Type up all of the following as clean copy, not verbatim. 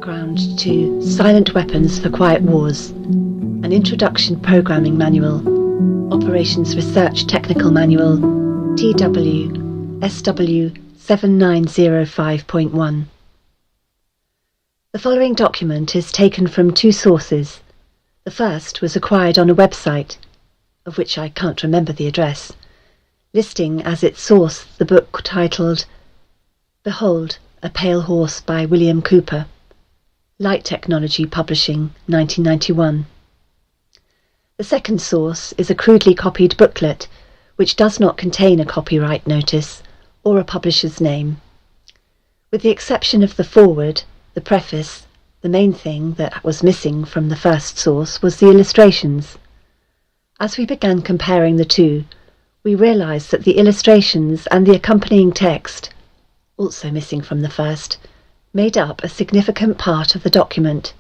background to Silent Weapons for Quiet Wars, an Introduction Programming Manual, Operations Research Technical Manual, TW SW 7905.1. The following document is taken from two sources. The first was acquired on a website, of which I can't remember the address, listing as its source the book titled Behold, a Pale Horse by William Cooper, Light Technology Publishing, 1991. The second source is a crudely copied booklet, which does not contain a copyright notice or a publisher's name. With the exception of the foreword, the preface, the main thing that was missing from the first source was the illustrations. As we began comparing the two, we realized that the illustrations and the accompanying text, also missing from the first, made up a significant part of the document.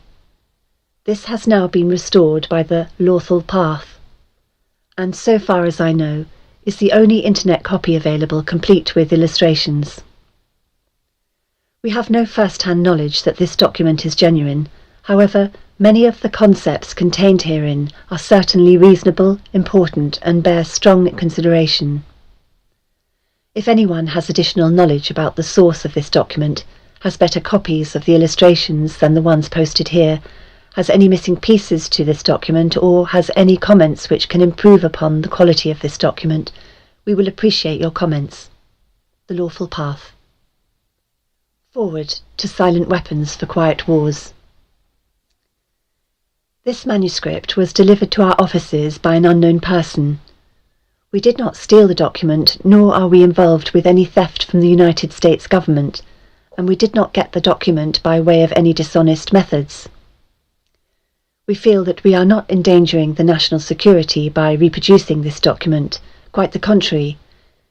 This has now been restored by the lawful path, and so far as I know, is the only internet copy available complete with illustrations. We have no first-hand knowledge that this document is genuine. However, many of the concepts contained herein are certainly reasonable, important, and bear strong consideration. If anyone has additional knowledge about the source of this document, has better copies of the illustrations than the ones posted here, has any missing pieces to this document, or has any comments which can improve upon the quality of this document, we will appreciate your comments. The Lawful Path. Forward to Silent Weapons for Quiet Wars. This manuscript was delivered to our offices by an unknown person. We did not steal the document, nor are we involved with any theft from the United States government, and we did not get the document by way of any dishonest methods. We feel that we are not endangering the national security by reproducing this document. Quite the contrary.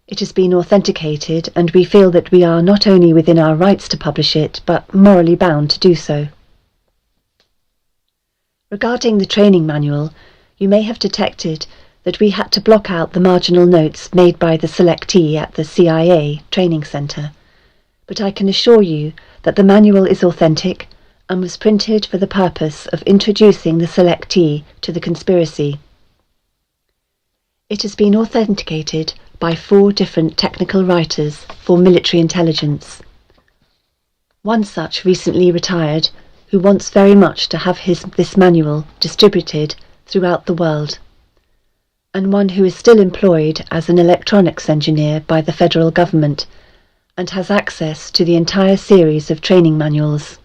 It has been authenticated, and we feel that we are not only within our rights to publish it, but morally bound to do so. Regarding the training manual, you may have detected that we had to block out the marginal notes made by the selectee at the CIA Training Center, but I can assure you that the manual is authentic and was printed for the purpose of introducing the selectee to the conspiracy. It has been authenticated by 4 different technical writers for military intelligence. One such recently retired, who wants very much to have this manual distributed throughout the world, and one who is still employed as an electronics engineer by the federal government and has access to the entire series of training manuals.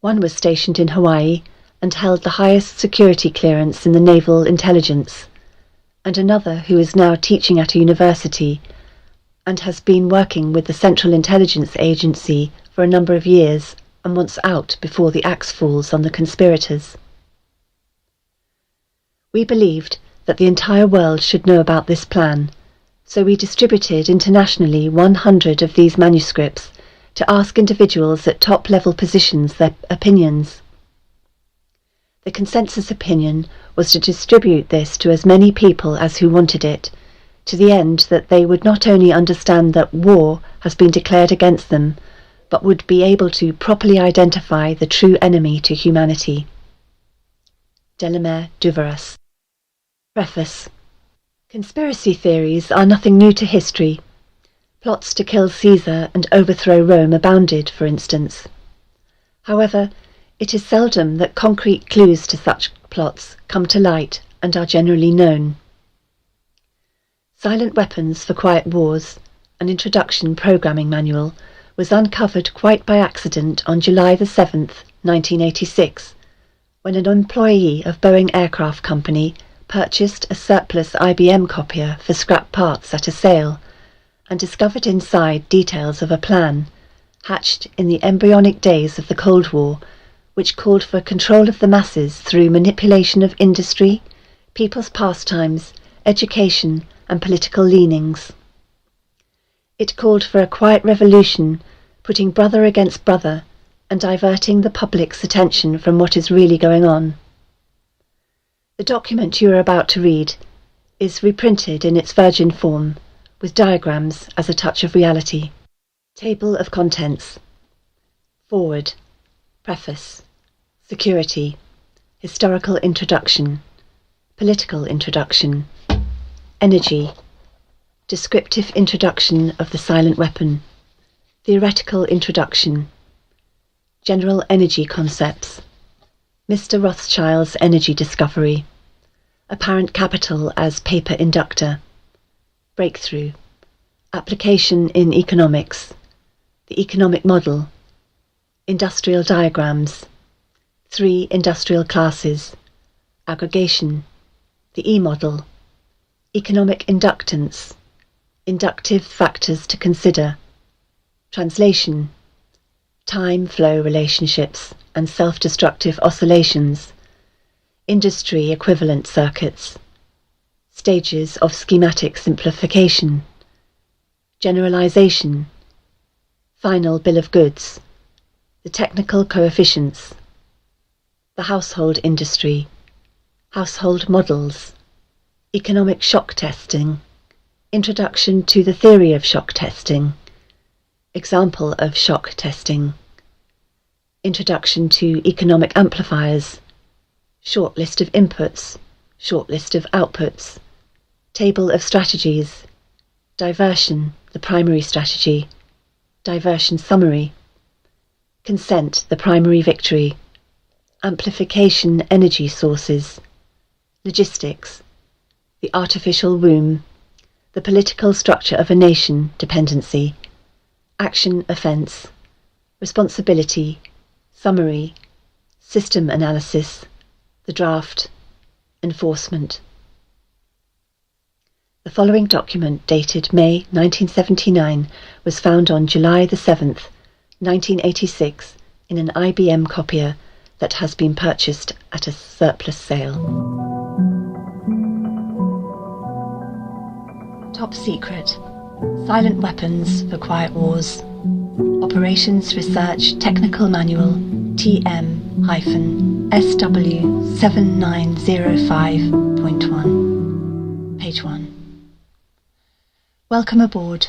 One was stationed in Hawaii and held the highest security clearance in the naval intelligence, and another who is now teaching at a university and has been working with the Central Intelligence Agency for a number of years and wants out before the axe falls on the conspirators. We believed that the entire world should know about this plan, so we distributed internationally 100 of these manuscripts to ask individuals at top-level positions their opinions. The consensus opinion was to distribute this to as many people as who wanted it, to the end that they would not only understand that war has been declared against them, but would be able to properly identify the true enemy to humanity. Delamere Duveras. Preface. Conspiracy theories are nothing new to history. Plots to kill Caesar and overthrow Rome abounded, for instance. However, it is seldom that concrete clues to such plots come to light and are generally known. Silent Weapons for Quiet Wars, an Introduction Programming Manual, was uncovered quite by accident on July the 7th, 1986, when an employee of Boeing Aircraft Company purchased a surplus IBM copier for scrap parts at a sale, and discovered inside details of a plan, hatched in the embryonic days of the Cold War, which called for control of the masses through manipulation of industry, people's pastimes, education, and political leanings. It called for a quiet revolution, putting brother against brother, and diverting the public's attention from what is really going on. The document you are about to read is reprinted in its virgin form, with diagrams as a touch of reality. Table of Contents. Forward, Preface, Security, Historical Introduction, Political Introduction, Energy, Descriptive Introduction of the Silent Weapon, Theoretical Introduction, General Energy Concepts, Mr. Rothschild's Energy Discovery, Apparent Capital as Paper Inductor, Breakthrough, Application in Economics, the Economic Model, Industrial Diagrams, 3 Industrial Classes, Aggregation, the E-Model, Economic Inductance, Inductive Factors to Consider, Translation, Time-Flow Relationships and Self-Destructive Oscillations, Industry Equivalent Circuits, Stages of Schematic Simplification, Generalization, Final Bill of Goods, the Technical Coefficients, the Household Industry, Household Models, Economic Shock Testing, Introduction to the Theory of Shock Testing, Example of Shock Testing, Introduction to Economic Amplifiers, Short List of Inputs, Short List of Outputs, Table of Strategies, Diversion, the Primary Strategy, Diversion Summary, Consent, the Primary Victory, Amplification Energy Sources, Logistics, the Artificial Womb, the Political Structure of a Nation, Dependency, Action Offence, Responsibility, Summary, System Analysis, the Draft, Enforcement. The following document, dated May 1979, was found on July the 7th, 1986, in an IBM copier that has been purchased at a surplus sale. Top Secret, Silent Weapons for Quiet Wars, Operations Research Technical Manual, TM-SW7905.1, page 1. Welcome aboard.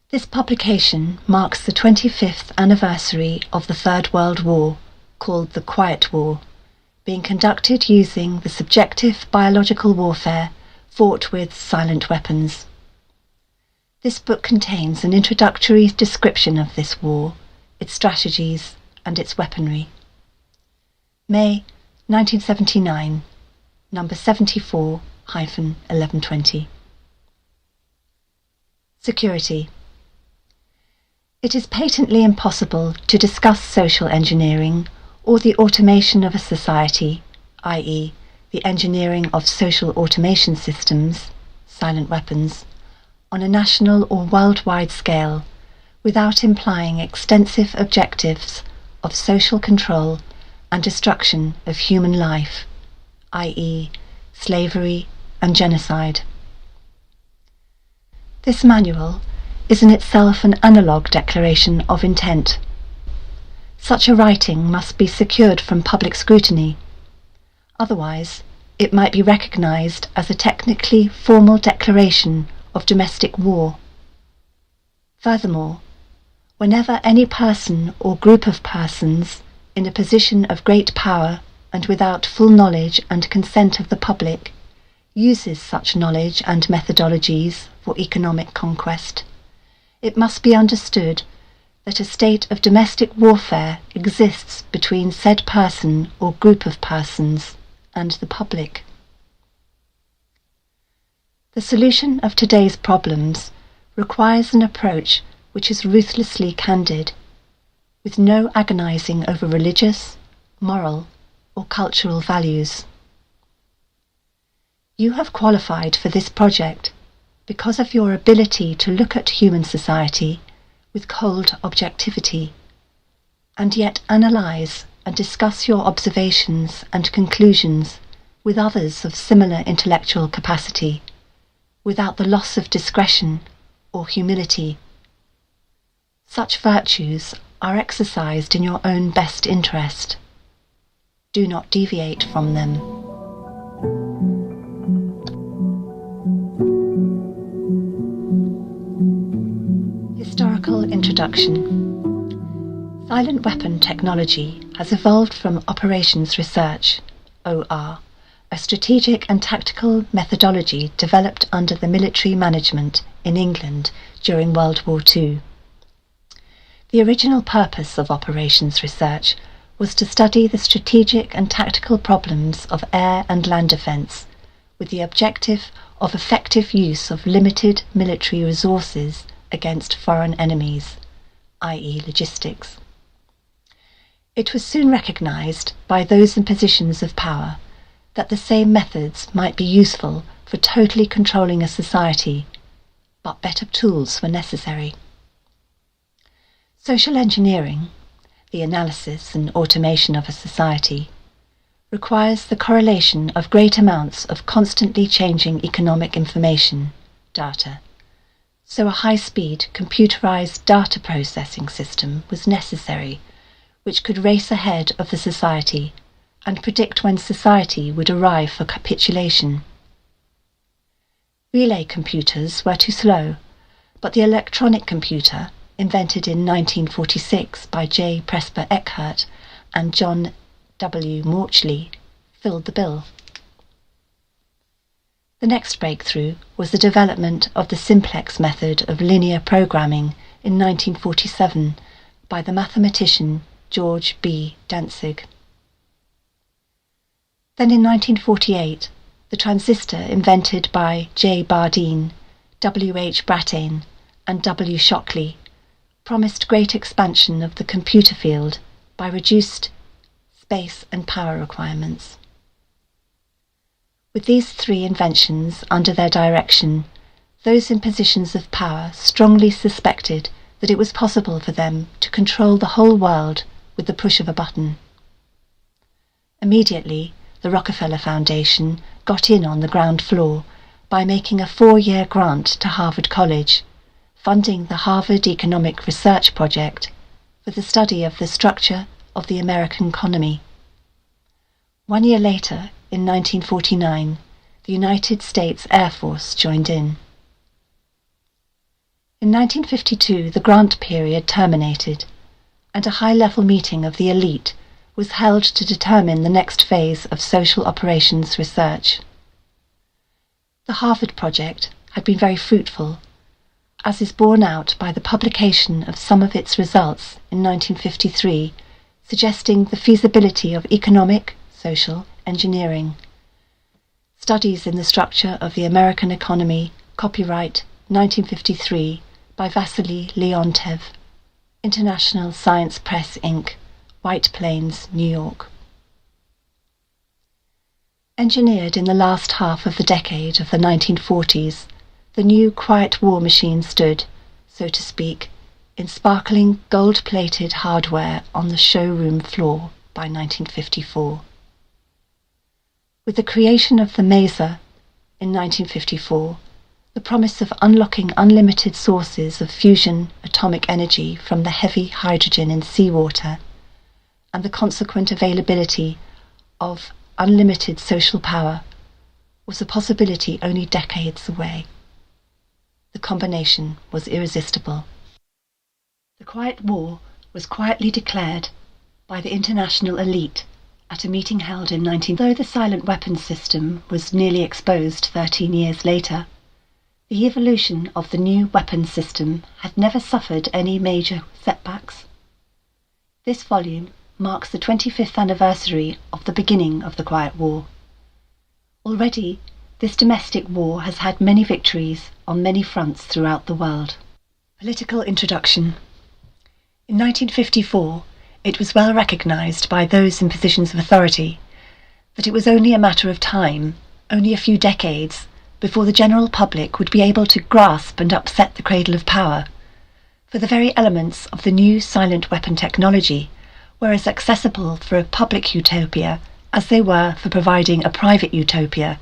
This publication marks the 25th anniversary of the Third World War, called the Quiet War, being conducted using the subjective biological warfare fought with silent weapons. This book contains an introductory description of this war, its strategies, and its weaponry. May 1979, number 74-1120. Security. It is patently impossible to discuss social engineering or the automation of a society, i.e., the engineering of social automation systems, silent weapons, on a national or worldwide scale, without implying extensive objectives of social control and destruction of human life, i.e., slavery and genocide. This manual is in itself an analogue declaration of intent. Such a writing must be secured from public scrutiny. Otherwise, it might be recognized as a technically formal declaration of domestic war. Furthermore, whenever any person or group of persons in a position of great power and without full knowledge and consent of the public uses such knowledge and methodologies for economic conquest, it must be understood that a state of domestic warfare exists between said person or group of persons and the public. The solution of today's problems requires an approach which is ruthlessly candid, with no agonizing over religious, moral, or cultural values. You have qualified for this project because of your ability to look at human society with cold objectivity, and yet analyze and discuss your observations and conclusions with others of similar intellectual capacity, without the loss of discretion or humility. Such virtues are exercised in your own best interest. Do not deviate from them. Historical introduction. Silent weapon technology has evolved from operations research, OR, a strategic and tactical methodology developed under the military management in England during World War II. The original purpose of operations research was to study the strategic and tactical problems of air and land defence, with the objective of effective use of limited military resources against foreign enemies, i.e. logistics. It was soon recognised by those in positions of power that the same methods might be useful for totally controlling a society, but better tools were necessary. Social engineering, the analysis and automation of a society, requires the correlation of great amounts of constantly changing economic information, data, so a high-speed computerized data processing system was necessary which could race ahead of the society and predict when society would arrive for capitulation. Relay computers were too slow, but the electronic computer, invented in 1946 by J. Presper Eckert and John W. Mauchly, filled the bill. The next breakthrough was the development of the simplex method of linear programming in 1947 by the mathematician George B. Dantzig. Then in 1948, the transistor invented by J. Bardeen, W. H. Brattain, and W. Shockley promised great expansion of the computer field by reduced space and power requirements. With these three inventions under their direction, those in positions of power strongly suspected that it was possible for them to control the whole world with the push of a button. Immediately, the Rockefeller Foundation got in on the ground floor by making a 4-year grant to Harvard College, funding the Harvard Economic Research Project for the study of the structure of the American economy. 1 year later, in 1949, the United States Air Force joined in. In 1952, the grant period terminated, and a high-level meeting of the elite was held to determine the next phase of social operations research. The Harvard project had been very fruitful, as is borne out by the publication of some of its results in 1953, suggesting the feasibility of economic, social engineering. Studies in the Structure of the American Economy, copyright 1953 by Vasily Leontev, International Science Press Inc., White Plains, New York. Engineered in the last half of the decade of the 1940s, the new Quiet War machine stood, so to speak, in sparkling gold-plated hardware on the showroom floor by 1954. With the creation of the Maser in 1954, the promise of unlocking unlimited sources of fusion atomic energy from the heavy hydrogen in seawater, and the consequent availability of unlimited social power, was a possibility only decades away. The combination was irresistible. The Quiet War was quietly declared by the international elite at a meeting held in 19... Though the silent weapons system was nearly exposed 13 years later, the evolution of the new weapons system had never suffered any major setbacks. This volume marks the 25th anniversary of the beginning of the Quiet War. Already, this domestic war has had many victories on many fronts throughout the world. Political introduction. In 1954, it was well recognised by those in positions of authority that it was only a matter of time, only a few decades, before the general public would be able to grasp and upset the cradle of power, for the very elements of the new silent weapon technology were as accessible for a public utopia as they were for providing a private utopia.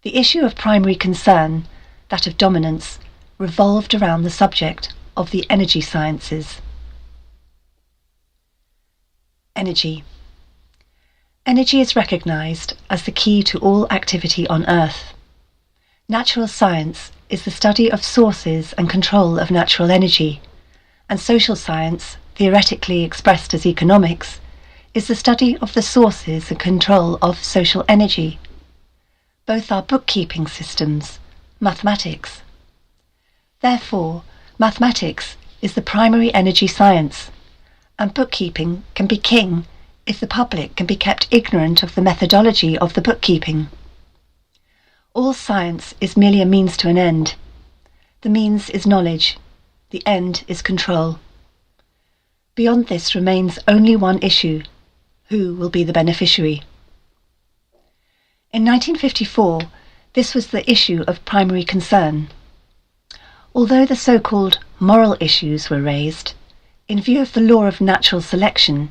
The issue of primary concern, that of dominance, revolved around the subject of the energy sciences. Energy. Energy is recognised as the key to all activity on Earth. Natural science is the study of sources and control of natural energy, and social science theoretically expressed as economics, is the study of the sources and control of social energy. Both are bookkeeping systems, mathematics. Therefore, mathematics is the primary energy science, and bookkeeping can be king if the public can be kept ignorant of the methodology of the bookkeeping. All science is merely a means to an end. The means is knowledge, the end is control. Beyond this remains only one issue: who will be the beneficiary? In 1954, this was the issue of primary concern. Although the so-called moral issues were raised, in view of the law of natural selection,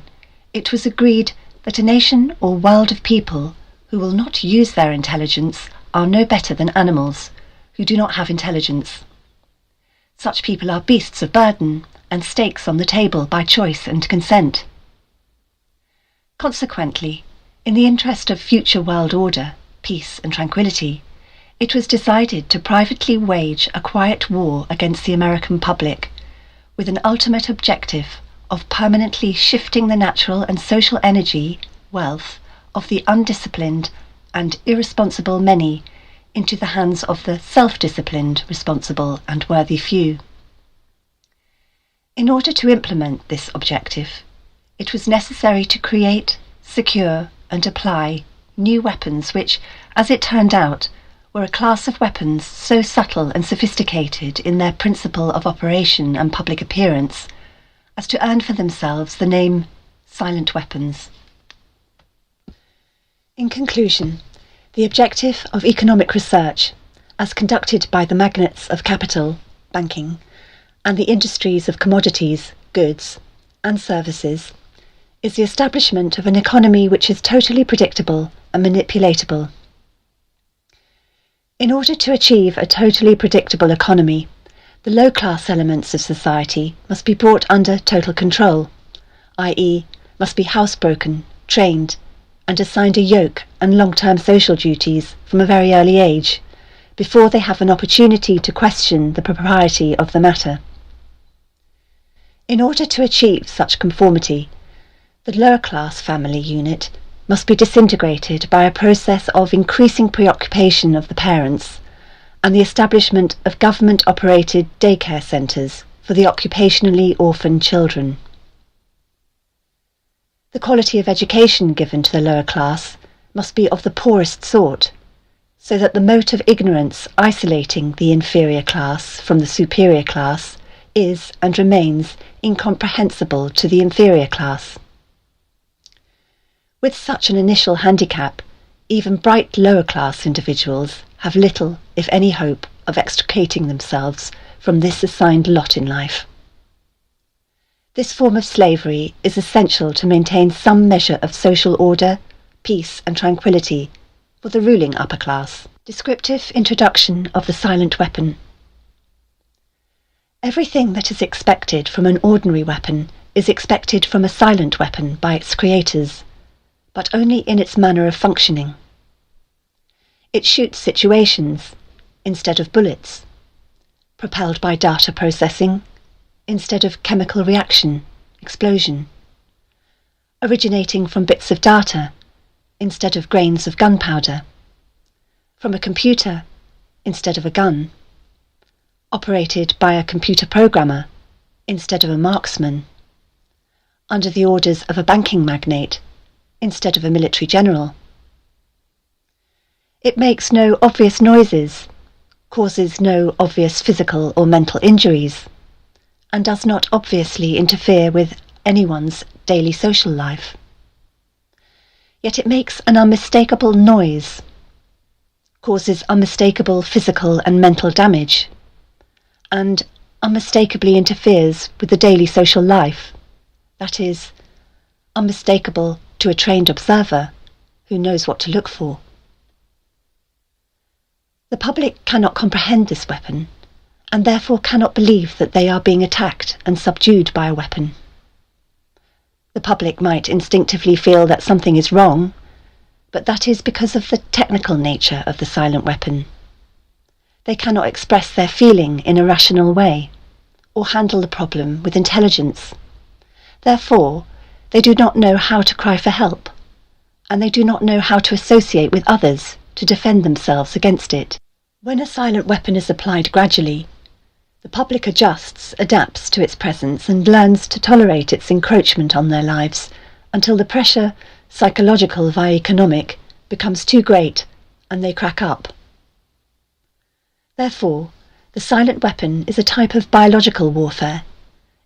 it was agreed that a nation or world of people who will not use their intelligence are no better than animals who do not have intelligence. Such people are beasts of burden and stakes on the table by choice and consent. Consequently, in the interest of future world order, peace and tranquility, it was decided to privately wage a quiet war against the American public, with an ultimate objective of permanently shifting the natural and social energy, wealth, of the undisciplined and irresponsible many into the hands of the self-disciplined, responsible and worthy few. In order to implement this objective, it was necessary to create, secure and apply new weapons which, as it turned out, were a class of weapons so subtle and sophisticated in their principle of operation and public appearance as to earn for themselves the name silent weapons. In conclusion, the objective of economic research, as conducted by the magnates of capital, banking, and the industries of commodities, goods, and services, is the establishment of an economy which is totally predictable and manipulatable. In order to achieve a totally predictable economy, the low-class elements of society must be brought under total control, i.e., must be housebroken, trained, and assigned a yoke and long-term social duties from a very early age, before they have an opportunity to question the propriety of the matter. In order to achieve such conformity, the lower-class family unit must be disintegrated by a process of increasing preoccupation of the parents and the establishment of government-operated daycare centres for the occupationally orphaned children. The quality of education given to the lower class must be of the poorest sort, so that the mote of ignorance isolating the inferior class from the superior class is and remains incomprehensible to the inferior class. With such an initial handicap, even bright lower-class individuals have little, if any, hope of extricating themselves from this assigned lot in life. This form of slavery is essential to maintain some measure of social order, peace and tranquility for the ruling upper class. Descriptive introduction of the silent weapon. Everything that is expected from an ordinary weapon is expected from a silent weapon by its creators, but only in its manner of functioning. It shoots situations instead of bullets, propelled by data processing instead of chemical reaction, explosion, originating from bits of data instead of grains of gunpowder, from a computer instead of a gun, operated by a computer programmer instead of a marksman, under the orders of a banking magnate instead of a military general. It makes no obvious noises, causes no obvious physical or mental injuries, and does not obviously interfere with anyone's daily social life. Yet it makes an unmistakable noise, causes unmistakable physical and mental damage, and unmistakably interferes with the daily social life, that is, unmistakable to a trained observer who knows what to look for. The public cannot comprehend this weapon, and therefore cannot believe that they are being attacked and subdued by a weapon. The public might instinctively feel that something is wrong, but that is because of the technical nature of the silent weapon. They cannot express their feeling in a rational way, or handle the problem with intelligence, Therefore, they do not know how to cry for help, and they do not know how to associate with others to defend themselves against it. When a silent weapon is applied gradually, the public adapts to its presence and learns to tolerate its encroachment on their lives until the pressure, psychological via economic, becomes too great and they crack up. Therefore, the silent weapon is a type of biological warfare.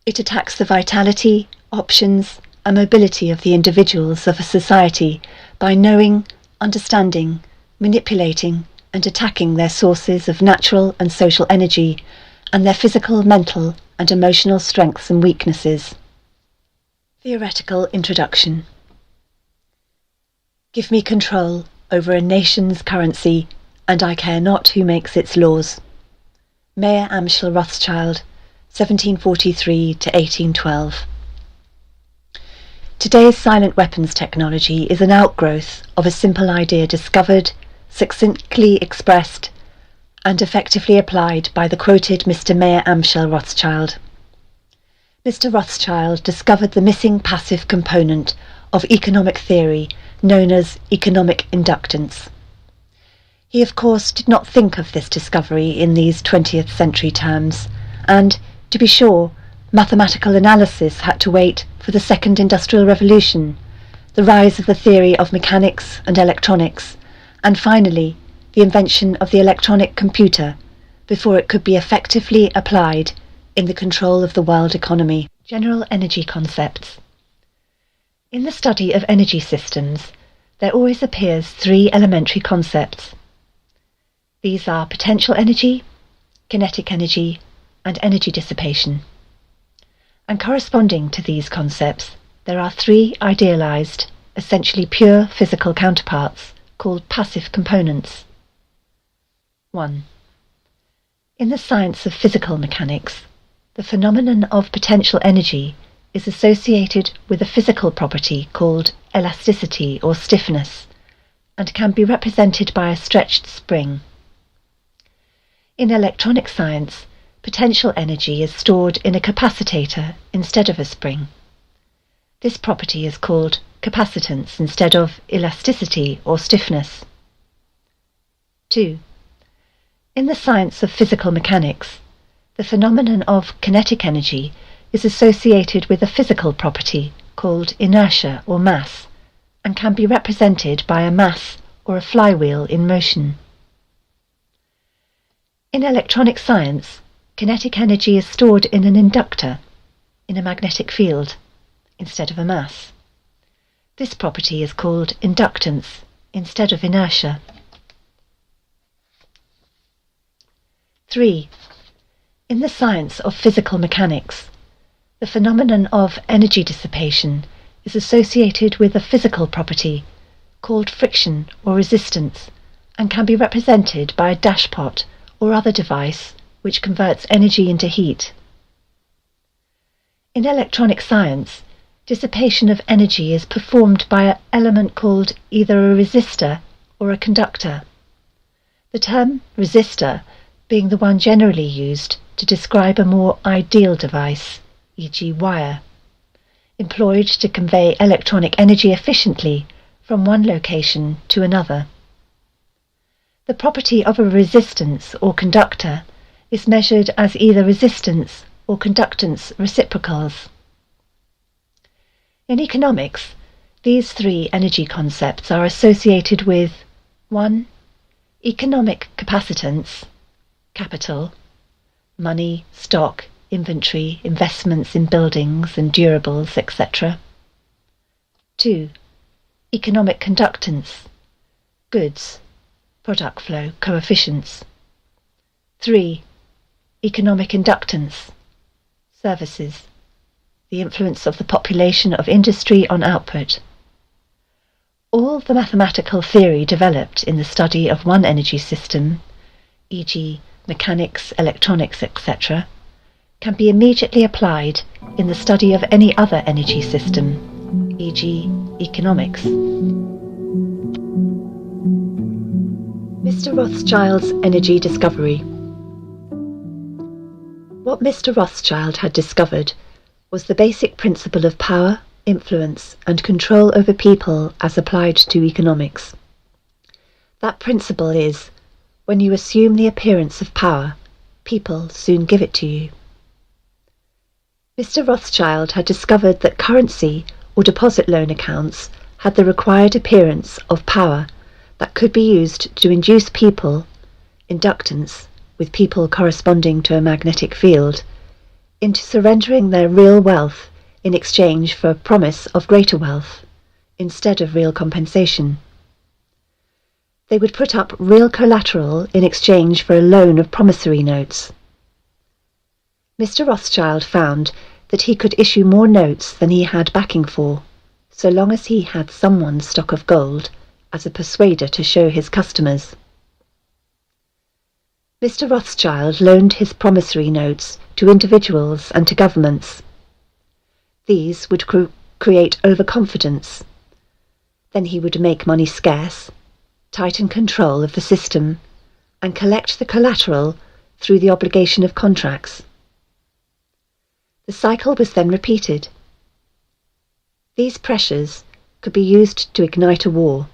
It attacks the vitality, options, and mobility of the individuals of a society by knowing, understanding, manipulating, and attacking their sources of natural and social energy and their physical, mental, and emotional strengths and weaknesses. Theoretical introduction. Give me control over a nation's currency, and I care not who makes its laws. Mayer Amschel Rothschild, 1743 to 1812. Today's silent weapons technology is an outgrowth of a simple idea discovered, succinctly expressed, and effectively applied by the quoted Mr. Mayer Amschel Rothschild. Mr. Rothschild discovered the missing passive component of economic theory known as economic inductance. He of course did not think of this discovery in these 20th century terms, and, to be sure, mathematical analysis had to wait for the Second Industrial Revolution, the rise of the theory of mechanics and electronics, and finally the invention of the electronic computer, before it could be effectively applied in the control of the world economy. General energy concepts. In the study of energy systems, there always appears three elementary concepts. These are potential energy, kinetic energy, and energy dissipation. And corresponding to these concepts, there are three idealized, essentially pure physical counterparts called passive components. 1. In the science of physical mechanics, the phenomenon of potential energy is associated with a physical property called elasticity or stiffness, and can be represented by a stretched spring. In electronic science, potential energy is stored in a capacitor instead of a spring. This property is called capacitance instead of elasticity or stiffness. 2. In the science of physical mechanics, the phenomenon of kinetic energy is associated with a physical property called inertia or mass, and can be represented by a mass or a flywheel in motion. In electronic science, kinetic energy is stored in an inductor, in a magnetic field, instead of a mass. This property is called inductance instead of inertia. 3. In the science of physical mechanics, the phenomenon of energy dissipation is associated with a physical property called friction or resistance, and can be represented by a dashpot or other device which converts energy into heat. In electronic science, dissipation of energy is performed by an element called either a resistor or a conductor. The term resistor being the one generally used to describe a more ideal device, e.g. wire, employed to convey electronic energy efficiently from one location to another. The property of a resistance or conductor is measured as either resistance or conductance reciprocals. In economics, these three energy concepts are associated with 1. Economic capacitance, capital, money, stock, inventory, investments in buildings and durables, etc. 2. Economic conductance, goods, product flow, coefficients. 3. Economic inductance, services, the influence of the population of industry on output. All the mathematical theory developed in the study of one energy system, e.g. mechanics, electronics, etc., can be immediately applied in the study of any other energy system, e.g. economics. Mr. Rothschild's energy discovery. What Mr. Rothschild had discovered was the basic principle of power, influence, and control over people as applied to economics. That principle is, when you assume the appearance of power, people soon give it to you. Mr. Rothschild had discovered that currency or deposit loan accounts had the required appearance of power that could be used to induce people, inductance, with people corresponding to a magnetic field, into surrendering their real wealth in exchange for a promise of greater wealth, instead of real compensation. They would put up real collateral in exchange for a loan of promissory notes. Mr. Rothschild found that he could issue more notes than he had backing for, so long as he had someone's stock of gold as a persuader to show his customers. Mr. Rothschild loaned his promissory notes to individuals and to governments. These would create overconfidence. Then he would make money scarce, tighten control of the system, and collect the collateral through the obligation of contracts. The cycle was then repeated. These pressures could be used to ignite a war.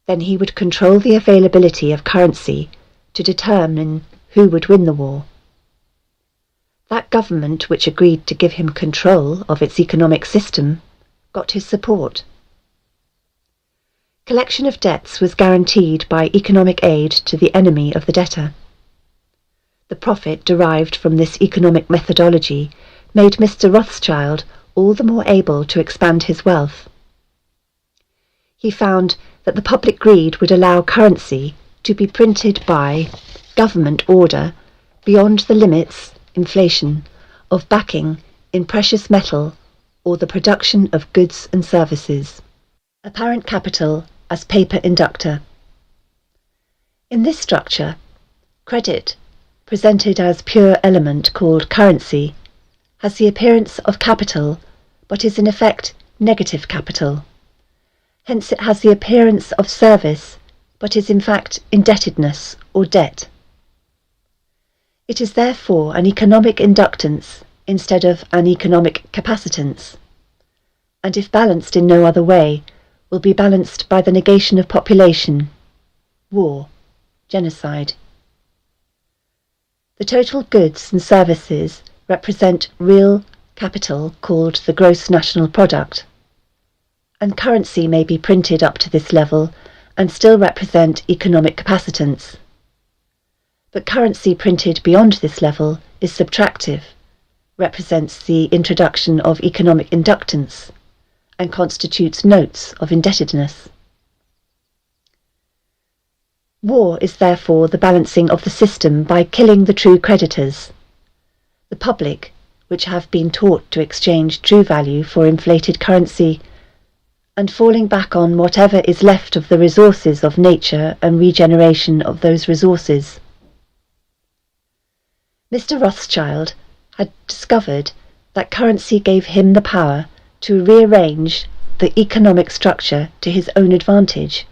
Then he would control the availability of currency to determine who would win the war. That government which agreed to give him control of its economic system got his support. Collection of debts was guaranteed by economic aid to the enemy of the debtor. The profit derived from this economic methodology made Mr. Rothschild all the more able to expand his wealth. He found that the public greed would allow currency to be printed by government order beyond the limits, inflation, of backing in precious metal or the production of goods and services. Apparent capital as paper inductor. In this structure, credit, presented as pure element called currency, has the appearance of capital but is in effect negative capital. Hence it has the appearance of service but is in fact indebtedness or debt. It is therefore an economic inductance instead of an economic capacitance, and if balanced in no other way, will be balanced by the negation of population, war, genocide. The total goods and services represent real capital called the gross national product, and currency may be printed up to this level and still represent economic capacitance. But currency printed beyond this level is subtractive, represents the introduction of economic inductance, and constitutes notes of indebtedness. War is therefore the balancing of the system by killing the true creditors, the public, which have been taught to exchange true value for inflated currency, and falling back on whatever is left of the resources of nature and regeneration of those resources. Mr. Rothschild had discovered that currency gave him the power to rearrange the economic structure to his own advantage,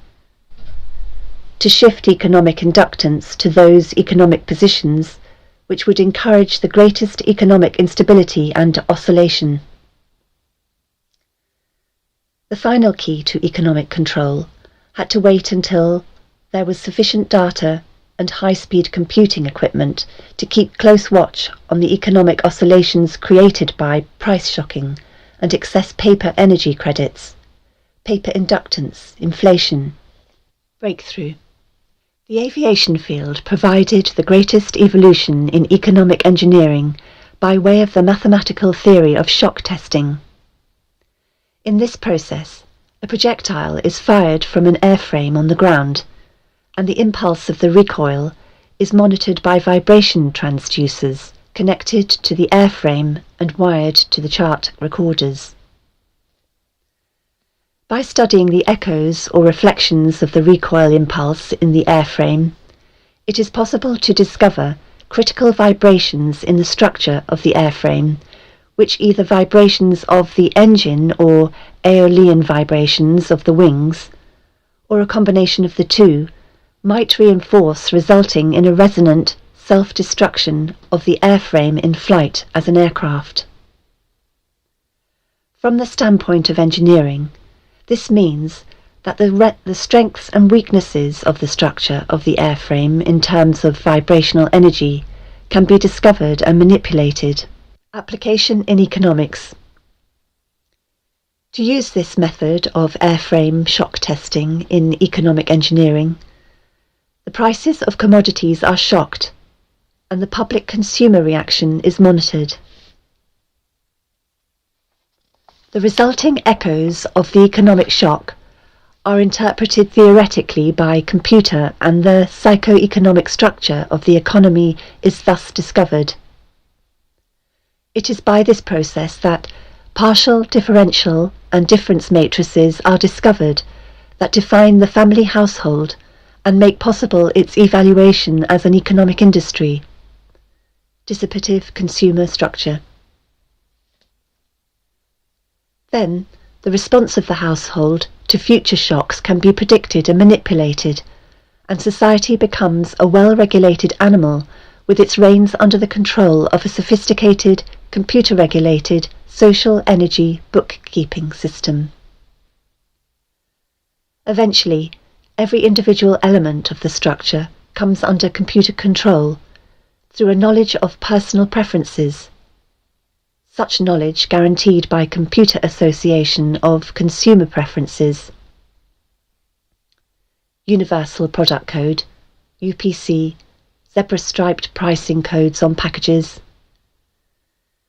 to shift economic inductance to those economic positions which would encourage the greatest economic instability and oscillation. The final key to economic control had to wait until there was sufficient data and high-speed computing equipment to keep close watch on the economic oscillations created by price shocking and excess paper energy credits, paper inductance, inflation. Breakthrough. The aviation field provided the greatest evolution in economic engineering by way of the mathematical theory of shock testing. In this process, a projectile is fired from an airframe on the ground, and the impulse of the recoil is monitored by vibration transducers connected to the airframe and wired to the chart recorders. By studying the echoes or reflections of the recoil impulse in the airframe, it is possible to discover critical vibrations in the structure of the airframe, which either vibrations of the engine or aeolian vibrations of the wings, or a combination of the two, might reinforce, resulting in a resonant self-destruction of the airframe in flight as an aircraft. From the standpoint of engineering, this means that the strengths and weaknesses of the structure of the airframe in terms of vibrational energy can be discovered and manipulated. Application in economics. To use this method of airframe shock testing in economic engineering, the prices of commodities are shocked and the public consumer reaction is monitored. The resulting echoes of the economic shock are interpreted theoretically by computer, and the psycho-economic structure of the economy is thus discovered. It is by this process that partial, differential, and difference matrices are discovered that define the family household and make possible its evaluation as an economic industry. Dissipative consumer structure. Then, the response of the household to future shocks can be predicted and manipulated, and society becomes a well-regulated animal with its reins under the control of a sophisticated, computer-regulated, social energy bookkeeping system. Eventually, every individual element of the structure comes under computer control through a knowledge of personal preferences. Such knowledge guaranteed by computer association of consumer preferences. Universal Product Code, UPC, zebra-striped pricing codes on packages.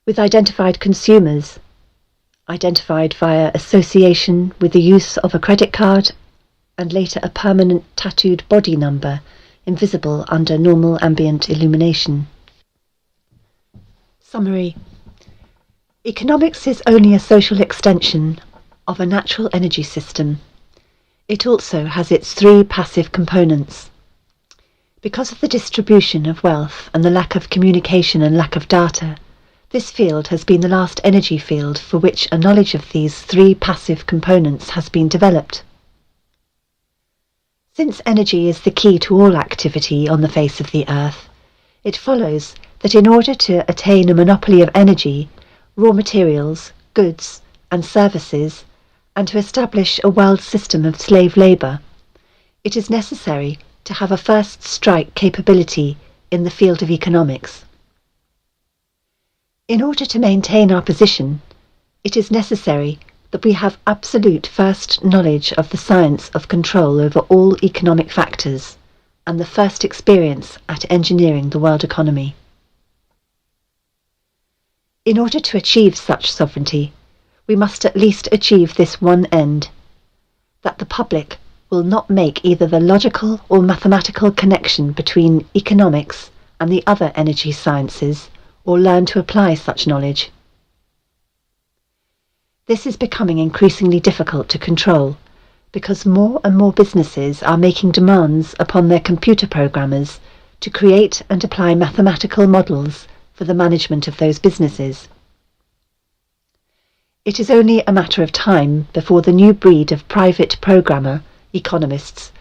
With identified consumers, identified via association with the use of a credit card and later a permanent tattooed body number invisible under normal ambient illumination. Summary. Economics is only a social extension of a natural energy system. It also has its three passive components. Because of the distribution of wealth and the lack of communication and lack of data, this field has been the last energy field for which a knowledge of these three passive components has been developed. Since energy is the key to all activity on the face of the earth, it follows that in order to attain a monopoly of energy, raw materials, goods, and services, and to establish a world system of slave labour, it is necessary to have a first strike capability in the field of economics. In order to maintain our position, it is necessary that we have absolute first knowledge of the science of control over all economic factors and the first experience at engineering the world economy. In order to achieve such sovereignty, we must at least achieve this one end, that the public will not make either the logical or mathematical connection between economics and the other energy sciences, or learn to apply such knowledge. This is becoming increasingly difficult to control, because more and more businesses are making demands upon their computer programmers to create and apply mathematical models for the management of those businesses. It is only a matter of time before the new breed of private programmer, economists,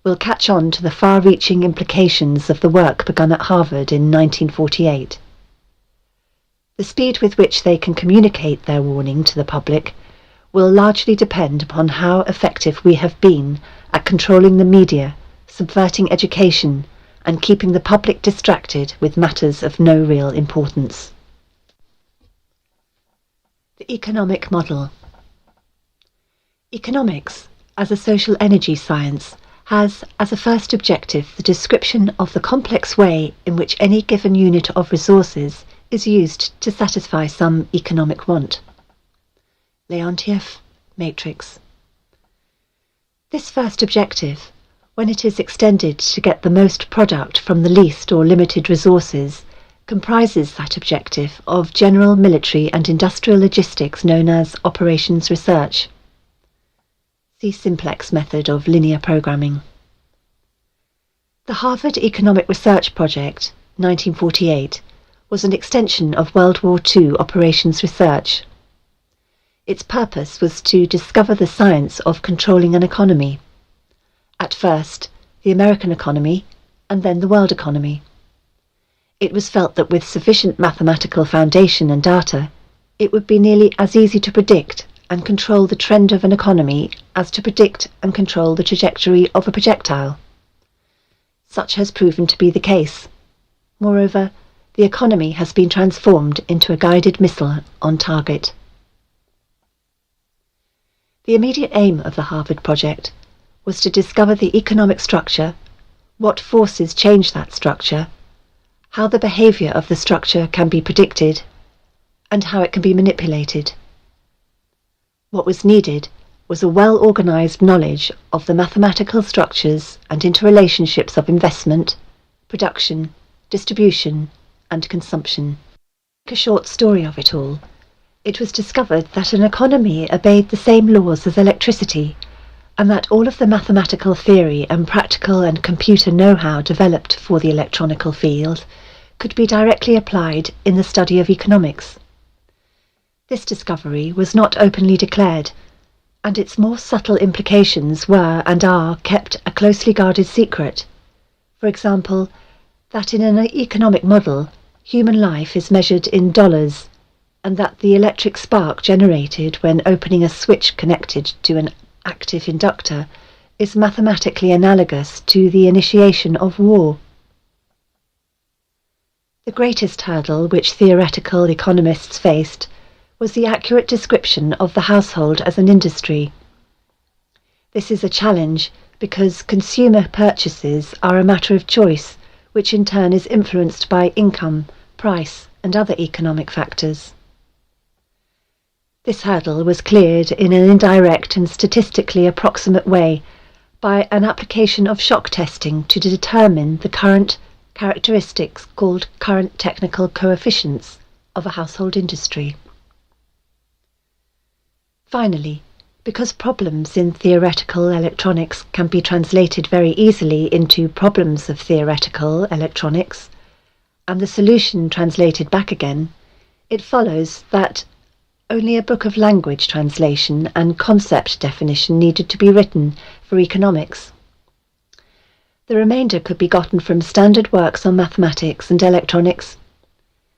will catch on to the far-reaching implications of the work begun at Harvard in 1948. The speed with which they can communicate their warning to the public will largely depend upon how effective we have been at controlling the media, subverting education, and keeping the public distracted with matters of no real importance. The economic model. Economics, as a social energy science, has as a first objective the description of the complex way in which any given unit of resources is used to satisfy some economic want. Leontief, Matrix. This first objective, when it is extended to get the most product from the least or limited resources, comprises that objective of general military and industrial logistics known as operations research. See Simplex method of linear programming. The Harvard Economic Research Project, 1948, was an extension of World War II operations research. Its purpose was to discover the science of controlling an economy. At first, the American economy, and then the world economy. It was felt that with sufficient mathematical foundation and data, it would be nearly as easy to predict and control the trend of an economy as to predict and control the trajectory of a projectile. Such has proven to be the case. Moreover, the economy has been transformed into a guided missile on target. The immediate aim of the Harvard project was to discover the economic structure, what forces change that structure, how the behaviour of the structure can be predicted, and how it can be manipulated. What was needed was a well-organised knowledge of the mathematical structures and interrelationships of investment, production, distribution, and consumption. To make a short story of it all, it was discovered that an economy obeyed the same laws as electricity, and that all of the mathematical theory and practical and computer know-how developed for the electronical field could be directly applied in the study of economics. This discovery was not openly declared, and its more subtle implications were and are kept a closely guarded secret. For example, that in an economic model, human life is measured in dollars, and that the electric spark generated when opening a switch connected to an active inductor is mathematically analogous to the initiation of war. The greatest hurdle which theoretical economists faced was the accurate description of the household as an industry. This is a challenge because consumer purchases are a matter of choice, which in turn is influenced by income, price, and other economic factors. This hurdle was cleared in an indirect and statistically approximate way by an application of shock testing to determine the current characteristics called current technical coefficients of a household industry. Finally, because problems in theoretical electronics can be translated very easily into problems of theoretical electronics, and the solution translated back again, it follows that only a book of language translation and concept definition needed to be written for economics. The remainder could be gotten from standard works on mathematics and electronics.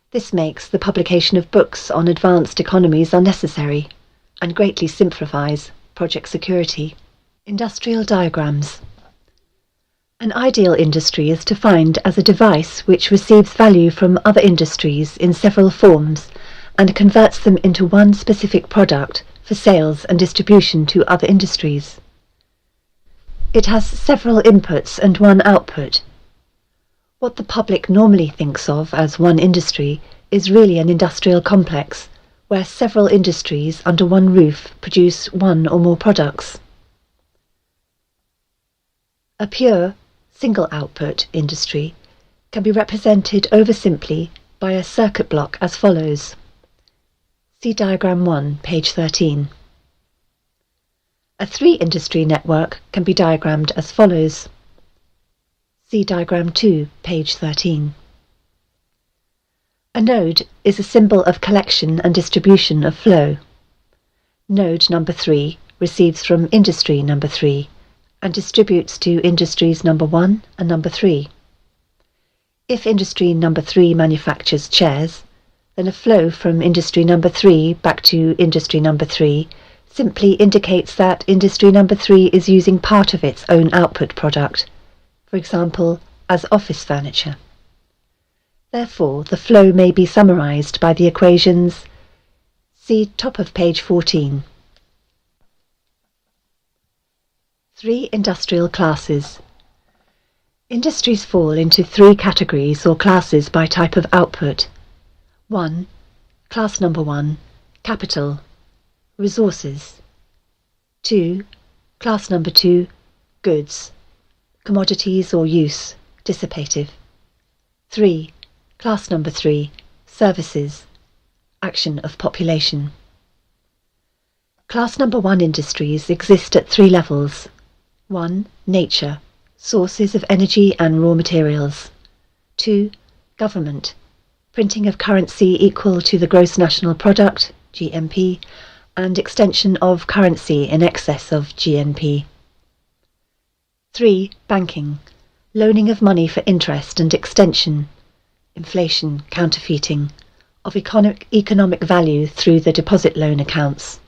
This makes the publication of books on advanced economies unnecessary and greatly simplifies project security. Industrial diagrams. An ideal industry is defined as a device which receives value from other industries in several forms and converts them into one specific product for sales and distribution to other industries. It has several inputs and one output. What the public normally thinks of as one industry is really an industrial complex, where several industries under one roof produce one or more products. A pure, single-output industry can be represented oversimply by a circuit block as follows. See Diagram 1, page 13. A three-industry network can be diagrammed as follows. See Diagram 2, page 13. A node is a symbol of collection and distribution of flow. Node number 3 receives from industry number 3 and distributes to industries number 1 and number 3. If industry number 3 manufactures chairs, then a flow from industry number 3 back to industry number 3 simply indicates that industry number 3 is using part of its own output product, for example, as office furniture. Therefore, the flow may be summarized by the equations. See top of page 14. 3 industrial classes. Industries fall into 3 categories or classes by type of output. 1. Class number 1, capital, resources. 2. Class number 2, goods, commodities or use, dissipative. 3. Class number 3, services, action of population. Class number 1 industries exist at 3 levels. 1. Nature, sources of energy and raw materials. 2. Government, printing of currency equal to the gross national product, GNP, and extension of currency in excess of GNP. 3. Banking, loaning of money for interest and extension, inflation, counterfeiting, of economic value through the deposit loan accounts.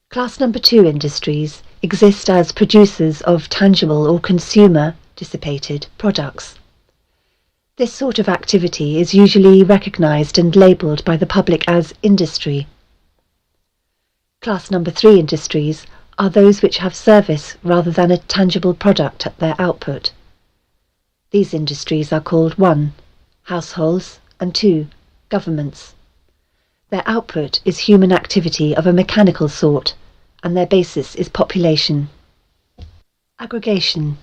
Class number 2 industries exist as producers of tangible or consumer dissipated products. This sort of activity is usually recognized and labeled by the public as industry. Class number 3 industries are those which have service rather than a tangible product at their output. These industries are called 1. Households, and 2. Governments. Their output is human activity of a mechanical sort, and their basis is population. Aggregation.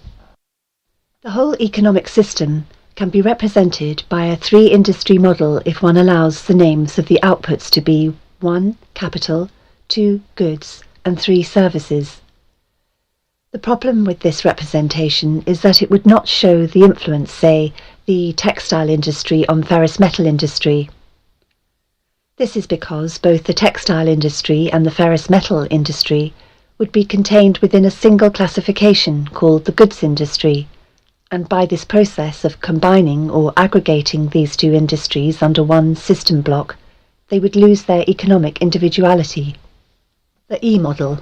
The whole economic system can be represented by a 3-industry model if one allows the names of the outputs to be 1. Capital, 2. Goods, and 3. Services. The problem with this representation is that it would not show the influence, say, the textile industry on ferrous metal industry. This is because both the textile industry and the ferrous metal industry would be contained within a single classification called the goods industry, and by this process of combining or aggregating these 2 industries under one system block, they would lose their economic individuality. The E model.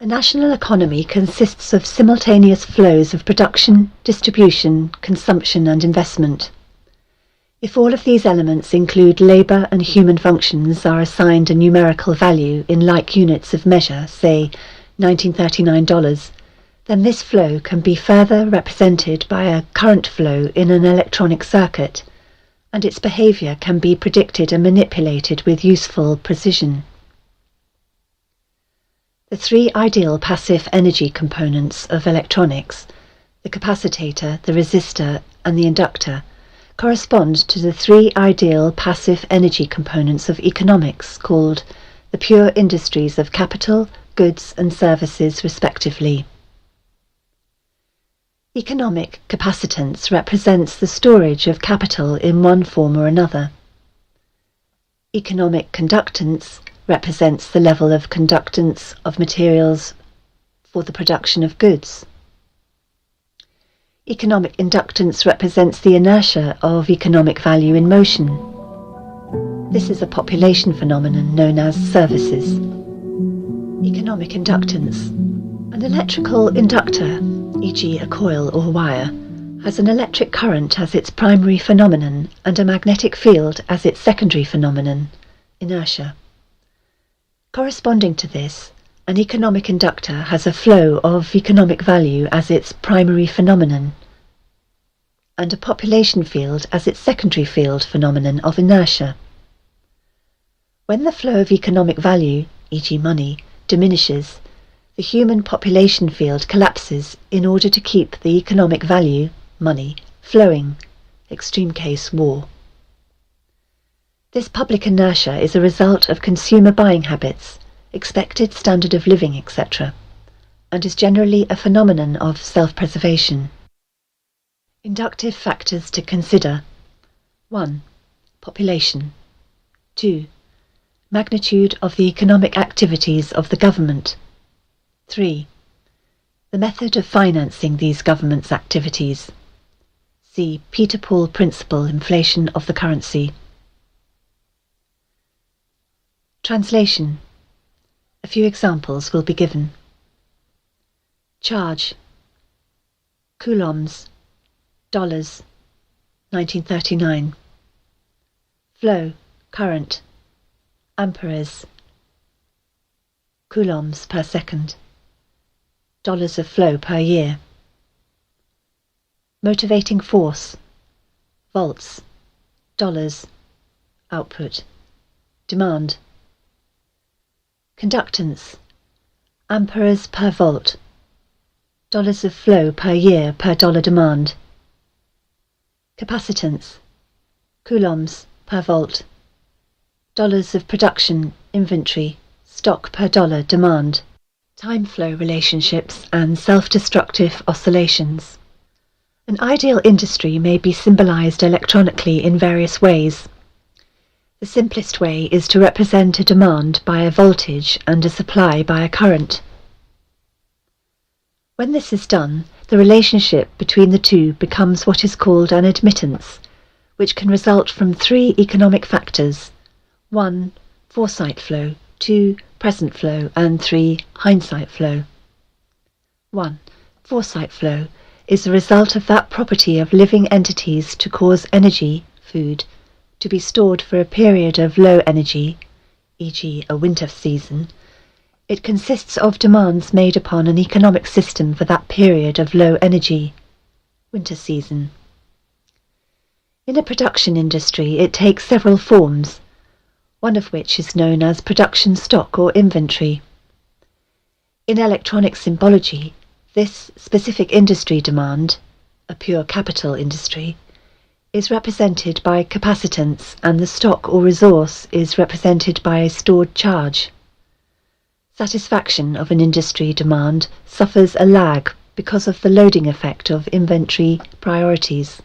A national economy consists of simultaneous flows of production, distribution, consumption and investment. If all of these elements include labour and human functions are assigned a numerical value in like units of measure, say $1939, then this flow can be further represented by a current flow in an electronic circuit, and its behaviour can be predicted and manipulated with useful precision. The 3 ideal passive energy components of electronics, the capacitor, the resistor, and the inductor, correspond to the 3 ideal passive energy components of economics called the pure industries of capital, goods, and services respectively. Economic capacitance represents the storage of capital in one form or another. Economic conductance represents the level of conductance of materials for the production of goods. Economic inductance represents the inertia of economic value in motion. This is a population phenomenon known as services. Economic inductance. An electrical inductor, e.g. a coil or wire, has an electric current as its primary phenomenon and a magnetic field as its secondary phenomenon, inertia. Corresponding to this, an economic inductor has a flow of economic value as its primary phenomenon, and a population field as its secondary field phenomenon of inertia. When the flow of economic value, e.g. money, diminishes, the human population field collapses in order to keep the economic value, money, flowing, extreme case war. This public inertia is a result of consumer buying habits, expected standard of living, etc., and is generally a phenomenon of self-preservation. Inductive factors to consider. 1. Population. 2. Magnitude of the economic activities of the government. 3. The method of financing these government's activities. See Peter Paul Principle, Inflation of the Currency. Translation. A few examples will be given. Charge. Coulombs. Dollars. 1939. Flow. Current. Amperes. Coulombs per second. Dollars of flow per year. Motivating force. Volts. Dollars. Output. Demand. Conductance. Amperes per volt. Dollars of flow per year per dollar demand. Capacitance. Coulombs per volt. Dollars of production, inventory, stock per dollar demand. Time flow relationships and self-destructive oscillations. An ideal industry may be symbolized electronically in various ways. The simplest way is to represent a demand by a voltage and a supply by a current. When this is done, the relationship between the two becomes what is called an admittance, which can result from three economic factors: 1. Foresight flow, 2. Present flow, and 3. Hindsight flow. 1. Foresight flow is the result of that property of living entities to cause energy, food, to be stored for a period of low energy, e.g. a winter season. It consists of demands made upon an economic system for that period of low energy, winter season. In a production industry, it takes several forms, one of which is known as production stock or inventory. In electronic symbology, this specific industry demand, a pure capital industry, is represented by capacitance, and the stock or resource is represented by a stored charge. Satisfaction of an industry demand suffers a lag because of the loading effect of inventory priorities.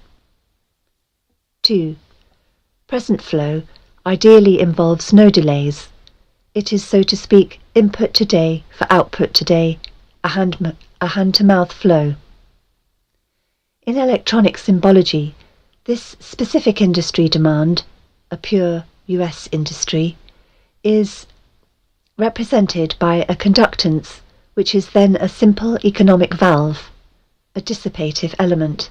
2. Present flow ideally involves no delays. It is, so to speak, input today for output today, a hand-to-mouth flow. In electronic symbology, this specific industry demand, a pure US industry, is represented by a conductance, which is then a simple economic valve, a dissipative element.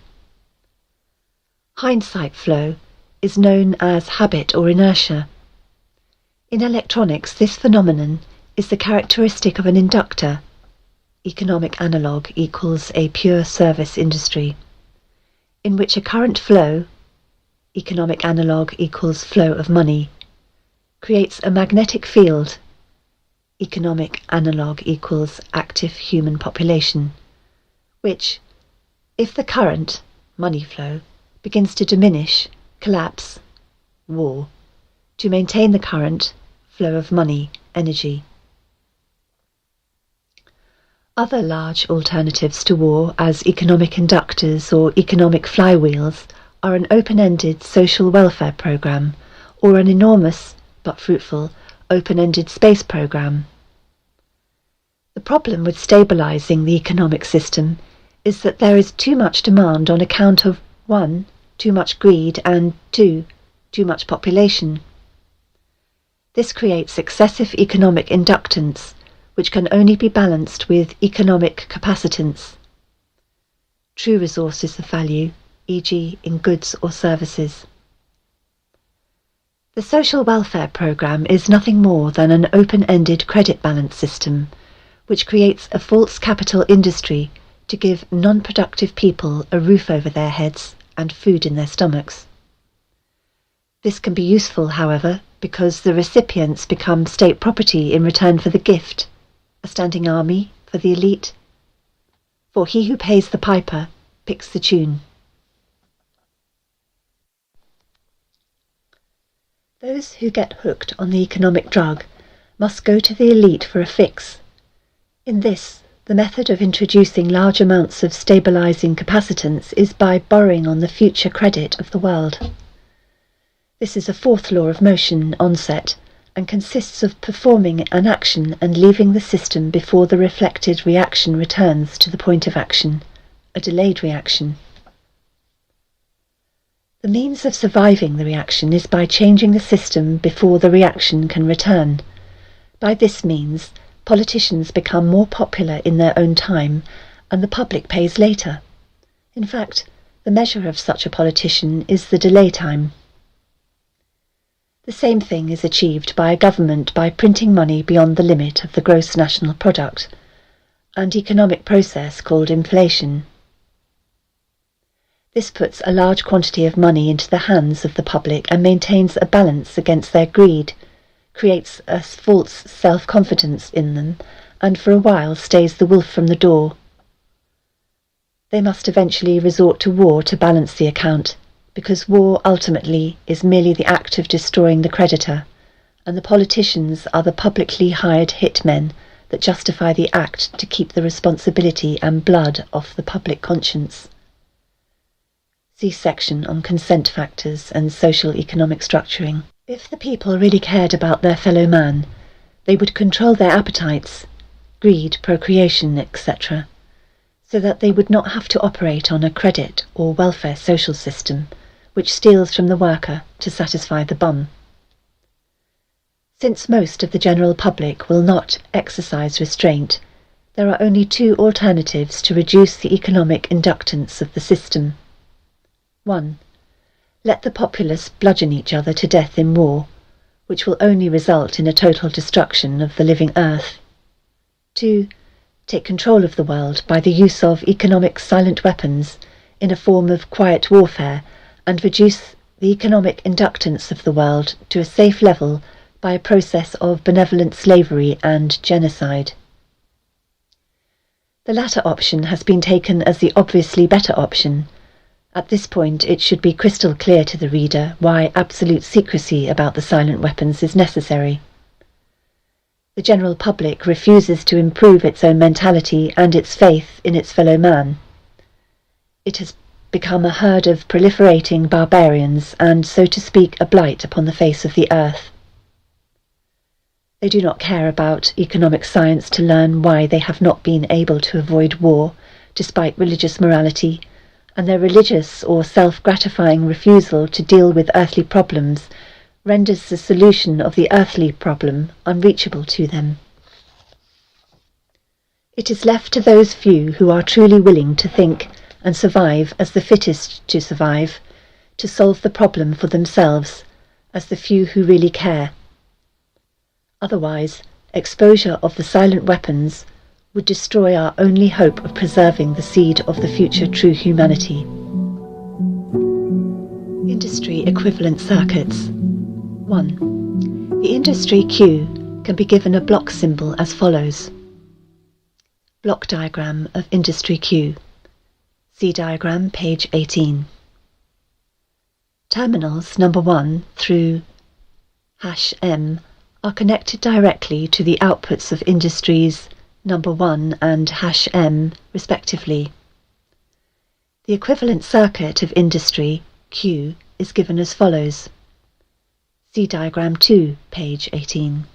Hindsight flow is known as habit or inertia. In electronics, this phenomenon is the characteristic of an inductor, economic analog equals a pure service industry, in which a current flow, economic analog equals flow of money, creates a magnetic field, economic analog equals active human population, which, if the current, money flow, begins to diminish, collapse, war, to maintain the current, flow of money, energy. Other large alternatives to war as economic inductors or economic flywheels are an open-ended social welfare program or an enormous, but fruitful, open-ended space program. The problem with stabilizing the economic system is that there is too much demand on account of 1. Too much greed, and 2. Too much population. This creates excessive economic inductance, which can only be balanced with economic capacitance, true resources of value, e.g. in goods or services. The social welfare program is nothing more than an open-ended credit balance system, which creates a false capital industry to give non-productive people a roof over their heads and food in their stomachs. This can be useful, however, because the recipients become state property in return for the gift, a standing army for the elite. For he who pays the piper picks the tune. Those who get hooked on the economic drug must go to the elite for a fix. In this, the method of introducing large amounts of stabilizing capacitance is by borrowing on the future credit of the world. This is a fourth law of motion onset and consists of performing an action and leaving the system before the reflected reaction returns to the point of action, a delayed reaction. The means of surviving the reaction is by changing the system before the reaction can return. By this means, politicians become more popular in their own time, and the public pays later. In fact, the measure of such a politician is the delay time. The same thing is achieved by a government by printing money beyond the limit of the gross national product, an economic process called inflation. This puts a large quantity of money into the hands of the public and maintains a balance against their greed, creates a false self-confidence in them, and for a while stays the wolf from the door. They must eventually resort to war to balance the account, because war ultimately is merely the act of destroying the creditor, and the politicians are the publicly hired hitmen that justify the act to keep the responsibility and blood off the public conscience. See section on consent factors and social economic structuring. If the people really cared about their fellow man, they would control their appetites, greed, procreation, etc., so that they would not have to operate on a credit or welfare social system, which steals from the worker to satisfy the bum. Since most of the general public will not exercise restraint, there are only two alternatives to reduce the economic inductance of the system. 1. Let the populace bludgeon each other to death in war, which will only result in a total destruction of the living earth. 2. Take control of the world by the use of economic silent weapons in a form of quiet warfare, and reduce the economic inductance of the world to a safe level by a process of benevolent slavery and genocide. The latter option has been taken as the obviously better option. At this point it should be crystal clear to the reader why absolute secrecy about the silent weapons is necessary. The general public refuses to improve its own mentality and its faith in its fellow man. It has become a herd of proliferating barbarians and, so to speak, a blight upon the face of the earth. They do not care about economic science to learn why they have not been able to avoid war, despite religious morality, and their religious or self-gratifying refusal to deal with earthly problems renders the solution of the earthly problem unreachable to them. It is left to those few who are truly willing to think and survive as the fittest to survive, to solve the problem for themselves as the few who really care. Otherwise, exposure of the silent weapons would destroy our only hope of preserving the seed of the future true humanity. Industry equivalent circuits. 1. The industry Q can be given a block symbol as follows. Block diagram of industry Q. See diagram, page 18. Terminals number 1 through #M are connected directly to the outputs of industries number 1 and #M respectively. The equivalent circuit of industry Q is given as follows. See diagram 2, page 18.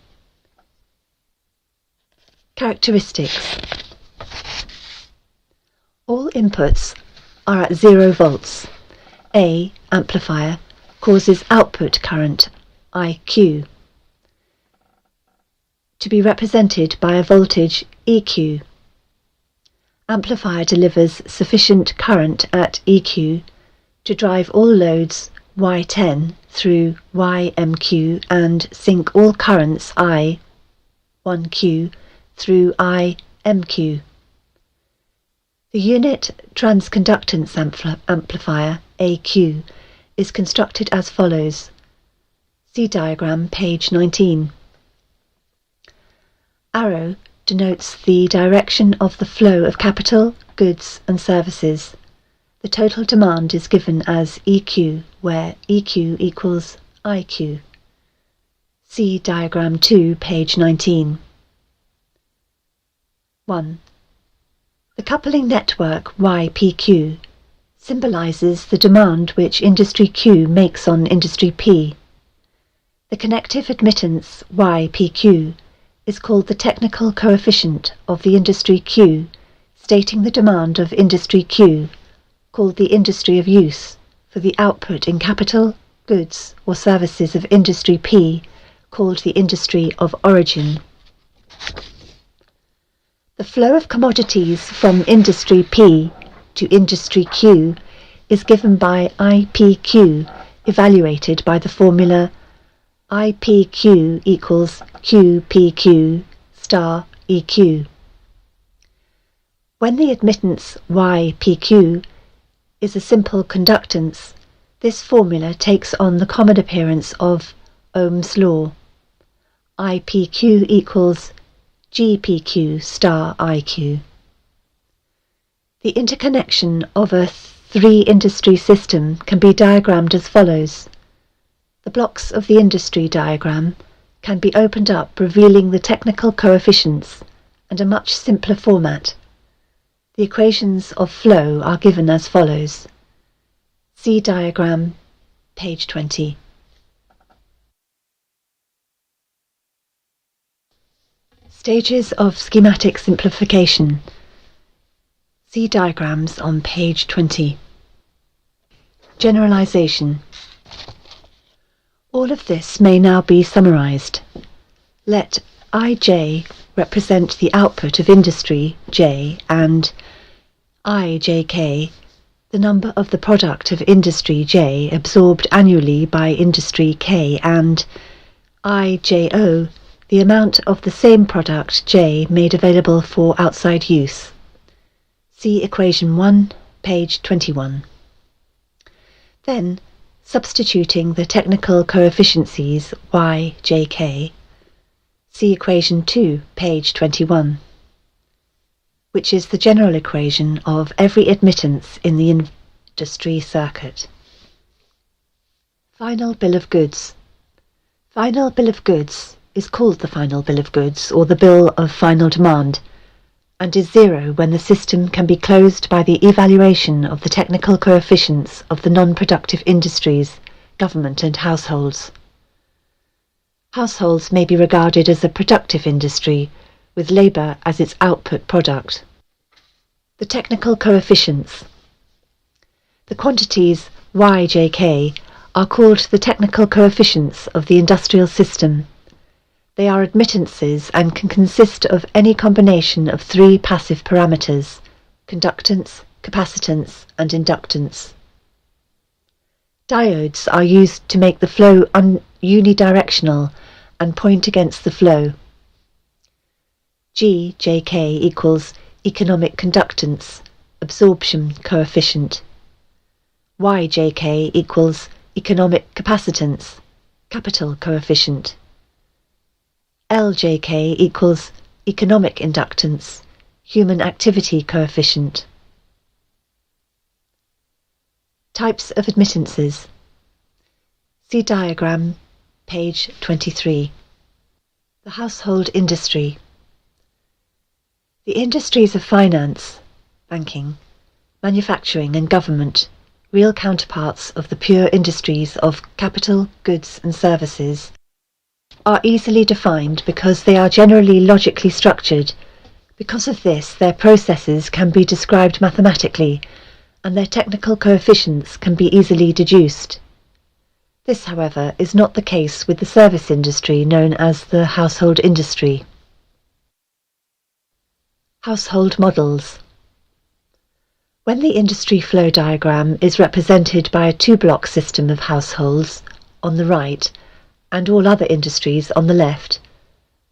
Characteristics. All inputs are at 0 volts. A amplifier causes output current IQ to be represented by a voltage EQ. Amplifier delivers sufficient current at EQ to drive all loads Y10 through YMQ and sink all currents I1Q through IMQ. The unit transconductance amplifier AQ is constructed as follows. See diagram, page 19. Arrow denotes the direction of the flow of capital, goods and services. The total demand is given as EQ, where EQ equals IQ. See diagram 2, page 19. 1. The coupling network YPQ symbolizes the demand which industry Q makes on industry P. The connective admittance YPQ is called the technical coefficient of the industry Q, stating the demand of industry Q, called the industry of use, for the output in capital, goods or services of industry P, called the industry of origin. The flow of commodities from industry P to industry Q is given by IPQ, evaluated by the formula IPQ equals QPQ star EQ. When the admittance YPQ is a simple conductance, this formula takes on the common appearance of Ohm's law. IPQ equals GPQ star IQ. The interconnection of a three-industry system can be diagrammed as follows. The blocks of the industry diagram can be opened up, revealing the technical coefficients and a much simpler format. The equations of flow are given as follows. See diagram, page 20. Stages of schematic simplification. See diagrams on page 20. Generalization. All of this may now be summarized. Let Ij represent the output of industry J and Ijk the number of the product of industry J absorbed annually by industry K, and Ijo the amount of the same product J made available for outside use. See equation 1, page 21. Then, substituting the technical coefficients y, j, k, see equation 2, page 21, which is the general equation of every admittance in the industry circuit. Final bill of goods. Final bill of goods is called the final bill of goods or the bill of final demand, and is zero when the system can be closed by the evaluation of the technical coefficients of the non-productive industries, government and households. Households may be regarded as a productive industry, with labour as its output product. The technical coefficients. The quantities y, j, k are called the technical coefficients of the industrial system. They are admittances and can consist of any combination of three passive parameters: conductance, capacitance, and inductance. Diodes are used to make the flow unidirectional and point against the flow. Gjk equals economic conductance, absorption coefficient. Yjk equals economic capacitance, capital coefficient. Ljk equals economic inductance, human activity coefficient. Types of admittances. See diagram, page 23. The household industry. The industries of finance, banking, manufacturing and government, real counterparts of the pure industries of capital, goods and services, are easily defined because they are generally logically structured. Because of this, their processes can be described mathematically, and their technical coefficients can be easily deduced. This, however, is not the case with the service industry known as the household industry. Household models. When the industry flow diagram is represented by a two-block system of households on the right and all other industries on the left,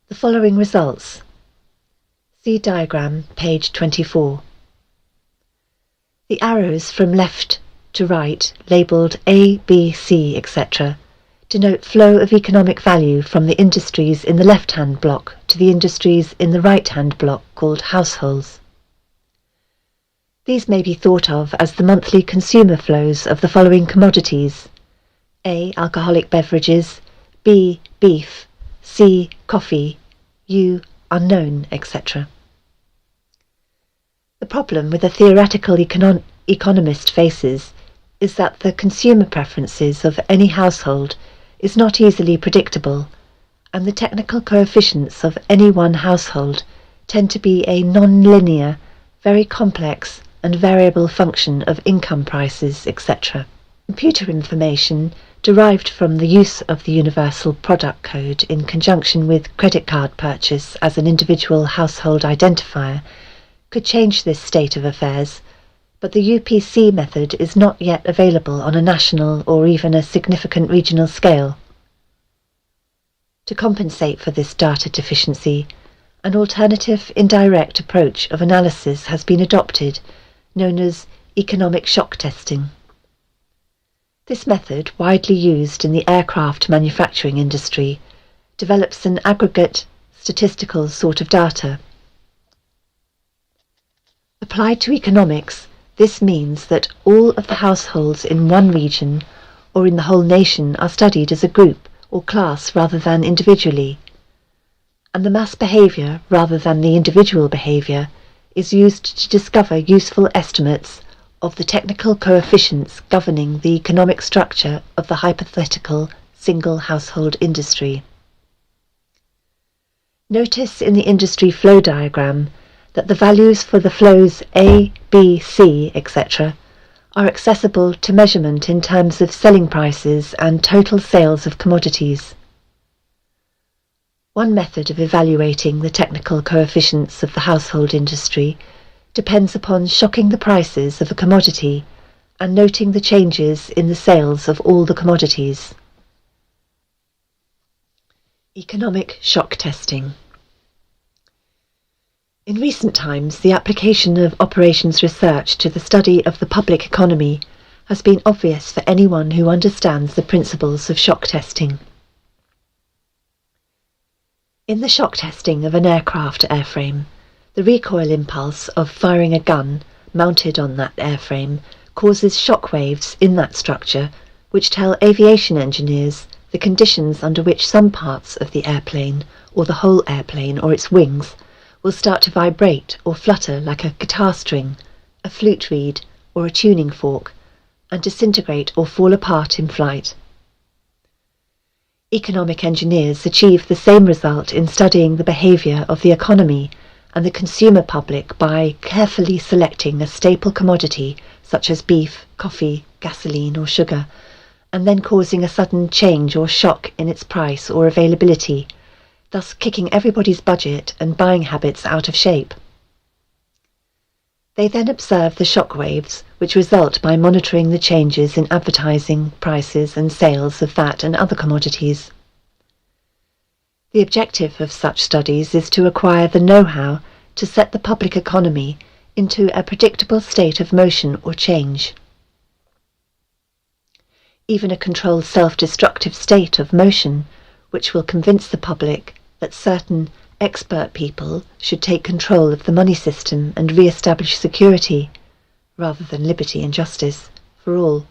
the following results. See diagram, page 24. The arrows from left to right, labelled A, B, C, etc., denote flow of economic value from the industries in the left-hand block to the industries in the right-hand block called households. These may be thought of as the monthly consumer flows of the following commodities: A, alcoholic beverages, B, beef, C, coffee, U, unknown, etc. The problem with a theoretical economist faces is that the consumer preferences of any household is not easily predictable, and the technical coefficients of any one household tend to be a non-linear, very complex and variable function of income prices, etc. Computer information derived from the use of the Universal Product Code in conjunction with credit card purchase as an individual household identifier could change this state of affairs, but the UPC method is not yet available on a national or even a significant regional scale. To compensate for this data deficiency, an alternative indirect approach of analysis has been adopted, known as economic shock testing. This method, widely used in the aircraft manufacturing industry, develops an aggregate statistical sort of data. Applied to economics, this means that all of the households in one region or in the whole nation are studied as a group or class rather than individually, and the mass behaviour rather than the individual behaviour is used to discover useful estimates of the technical coefficients governing the economic structure of the hypothetical single household industry. Notice in the industry flow diagram that the values for the flows A, B, C, etc. are accessible to measurement in terms of selling prices and total sales of commodities. One method of evaluating the technical coefficients of the household industry depends upon shocking the prices of a commodity and noting the changes in the sales of all the commodities. Economic shock testing. In recent times, the application of operations research to the study of the public economy has been obvious for anyone who understands the principles of shock testing. In the shock testing of an aircraft airframe, the recoil impulse of firing a gun mounted on that airframe causes shock waves in that structure which tell aviation engineers the conditions under which some parts of the airplane, or the whole airplane or its wings, will start to vibrate or flutter like a guitar string, a flute reed, or a tuning fork, and disintegrate or fall apart in flight. Economic engineers achieve the same result in studying the behaviour of the economy and the consumer public by carefully selecting a staple commodity such as beef, coffee, gasoline or sugar, and then causing a sudden change or shock in its price or availability, thus kicking everybody's budget and buying habits out of shape. They then observe the shock waves which result by monitoring the changes in advertising, prices and sales of that and other commodities. The objective of such studies is to acquire the know-how to set the public economy into a predictable state of motion or change. Even a controlled self-destructive state of motion, which will convince the public that certain expert people should take control of the money system and re-establish security, rather than liberty and justice, for all.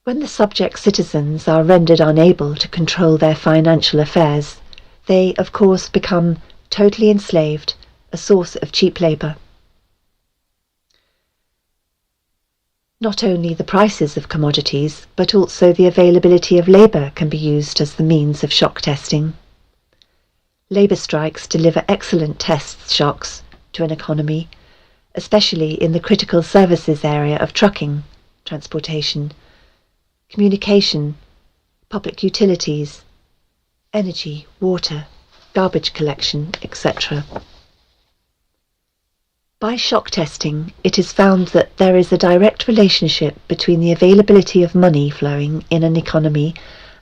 When the subject citizens are rendered unable to control their financial affairs, they, of course, become totally enslaved, a source of cheap labour. Not only the prices of commodities, but also the availability of labour can be used as the means of shock testing. Labour strikes deliver excellent test shocks to an economy, especially in the critical services area of trucking, transportation, communication, public utilities, energy, water, garbage collection, etc. By shock testing, it is found that there is a direct relationship between the availability of money flowing in an economy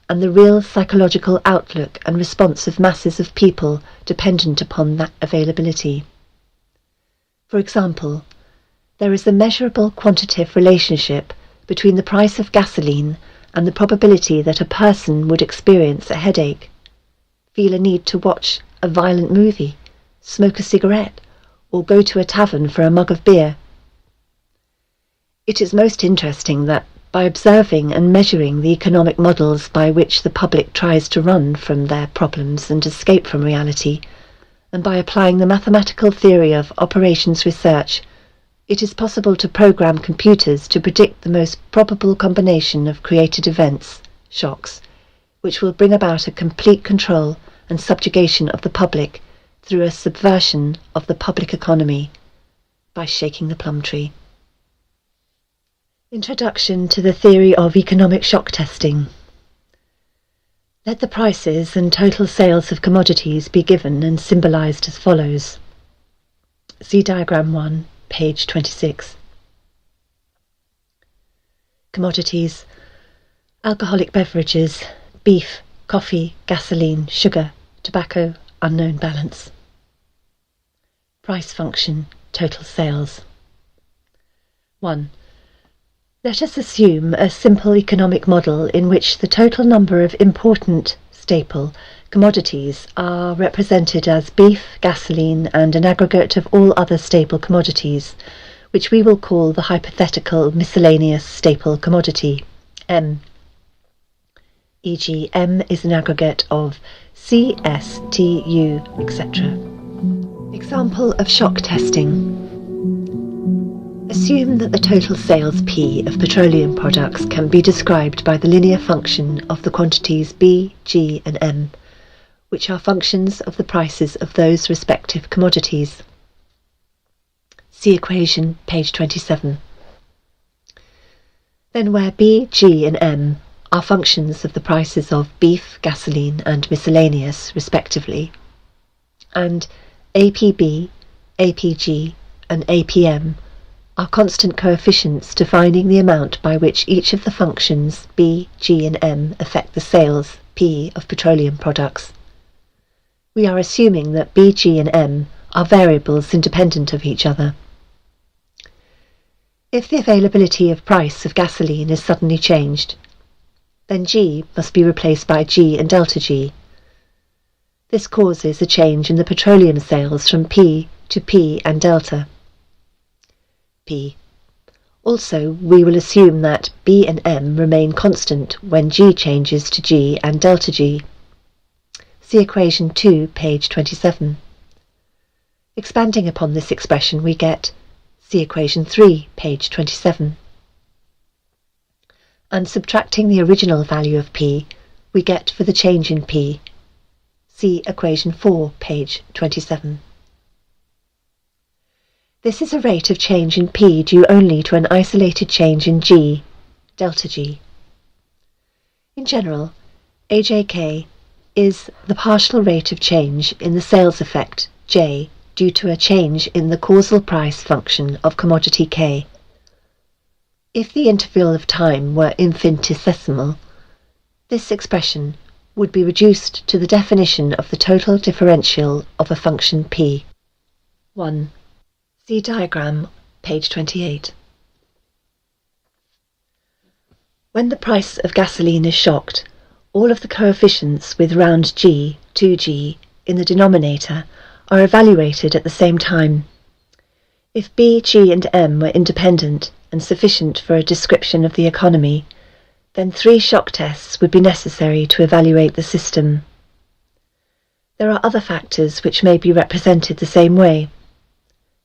and the real psychological outlook and response of masses of people dependent upon that availability. For example, there is a measurable quantitative relationship between the price of gasoline and the probability that a person would experience a headache, feel a need to watch a violent movie, smoke a cigarette, or go to a tavern for a mug of beer. It is most interesting that by observing and measuring the economic models by which the public tries to run from their problems and escape from reality, and by applying the mathematical theory of operations research, it is possible to program computers to predict the most probable combination of created events, shocks, which will bring about a complete control and subjugation of the public through a subversion of the public economy by shaking the plum tree. Introduction to the theory of economic shock testing. Let the prices and total sales of commodities be given and symbolized as follows. See diagram 1, page 26. Commodities: alcoholic beverages, beef, coffee, gasoline, sugar, tobacco, unknown balance. Price function, total sales. 1. Let us assume a simple economic model in which the total number of important staple commodities are represented as beef, gasoline, and an aggregate of all other staple commodities, which we will call the hypothetical miscellaneous staple commodity, M. E.g., M is an aggregate of C, S, T, U, etc. Example of shock testing. Assume that the total sales P of petroleum products can be described by the linear function of the quantities B, G and M, which are functions of the prices of those respective commodities. See equation, page 27. Then where B, G and M are functions of the prices of beef, gasoline and miscellaneous respectively, and APB, APG and APM are constant coefficients defining the amount by which each of the functions B, G and M affect the sales P of petroleum products. We are assuming that B, G and M are variables independent of each other. If the availability of price of gasoline is suddenly changed, then G must be replaced by G and delta G. This causes a change in the petroleum sales from P to P and delta P. Also, we will assume that B and M remain constant when G changes to G and delta G. See equation 2, page 27. Expanding upon this expression, we get, see equation 3, page 27. And subtracting the original value of P, we get for the change in P. See equation 4, page 27. This is a rate of change in P due only to an isolated change in G, delta G. In general, AJK is the partial rate of change in the sales effect, J, due to a change in the causal price function of commodity K. If the interval of time were infinitesimal, this expression would be reduced to the definition of the total differential of a function P. 1. See diagram, page 28. When the price of gasoline is shocked, all of the coefficients with round G, 2G, in the denominator are evaluated at the same time. If B, G and M were independent and sufficient for a description of the economy, then 3 shock tests would be necessary to evaluate the system. There are other factors which may be represented the same way.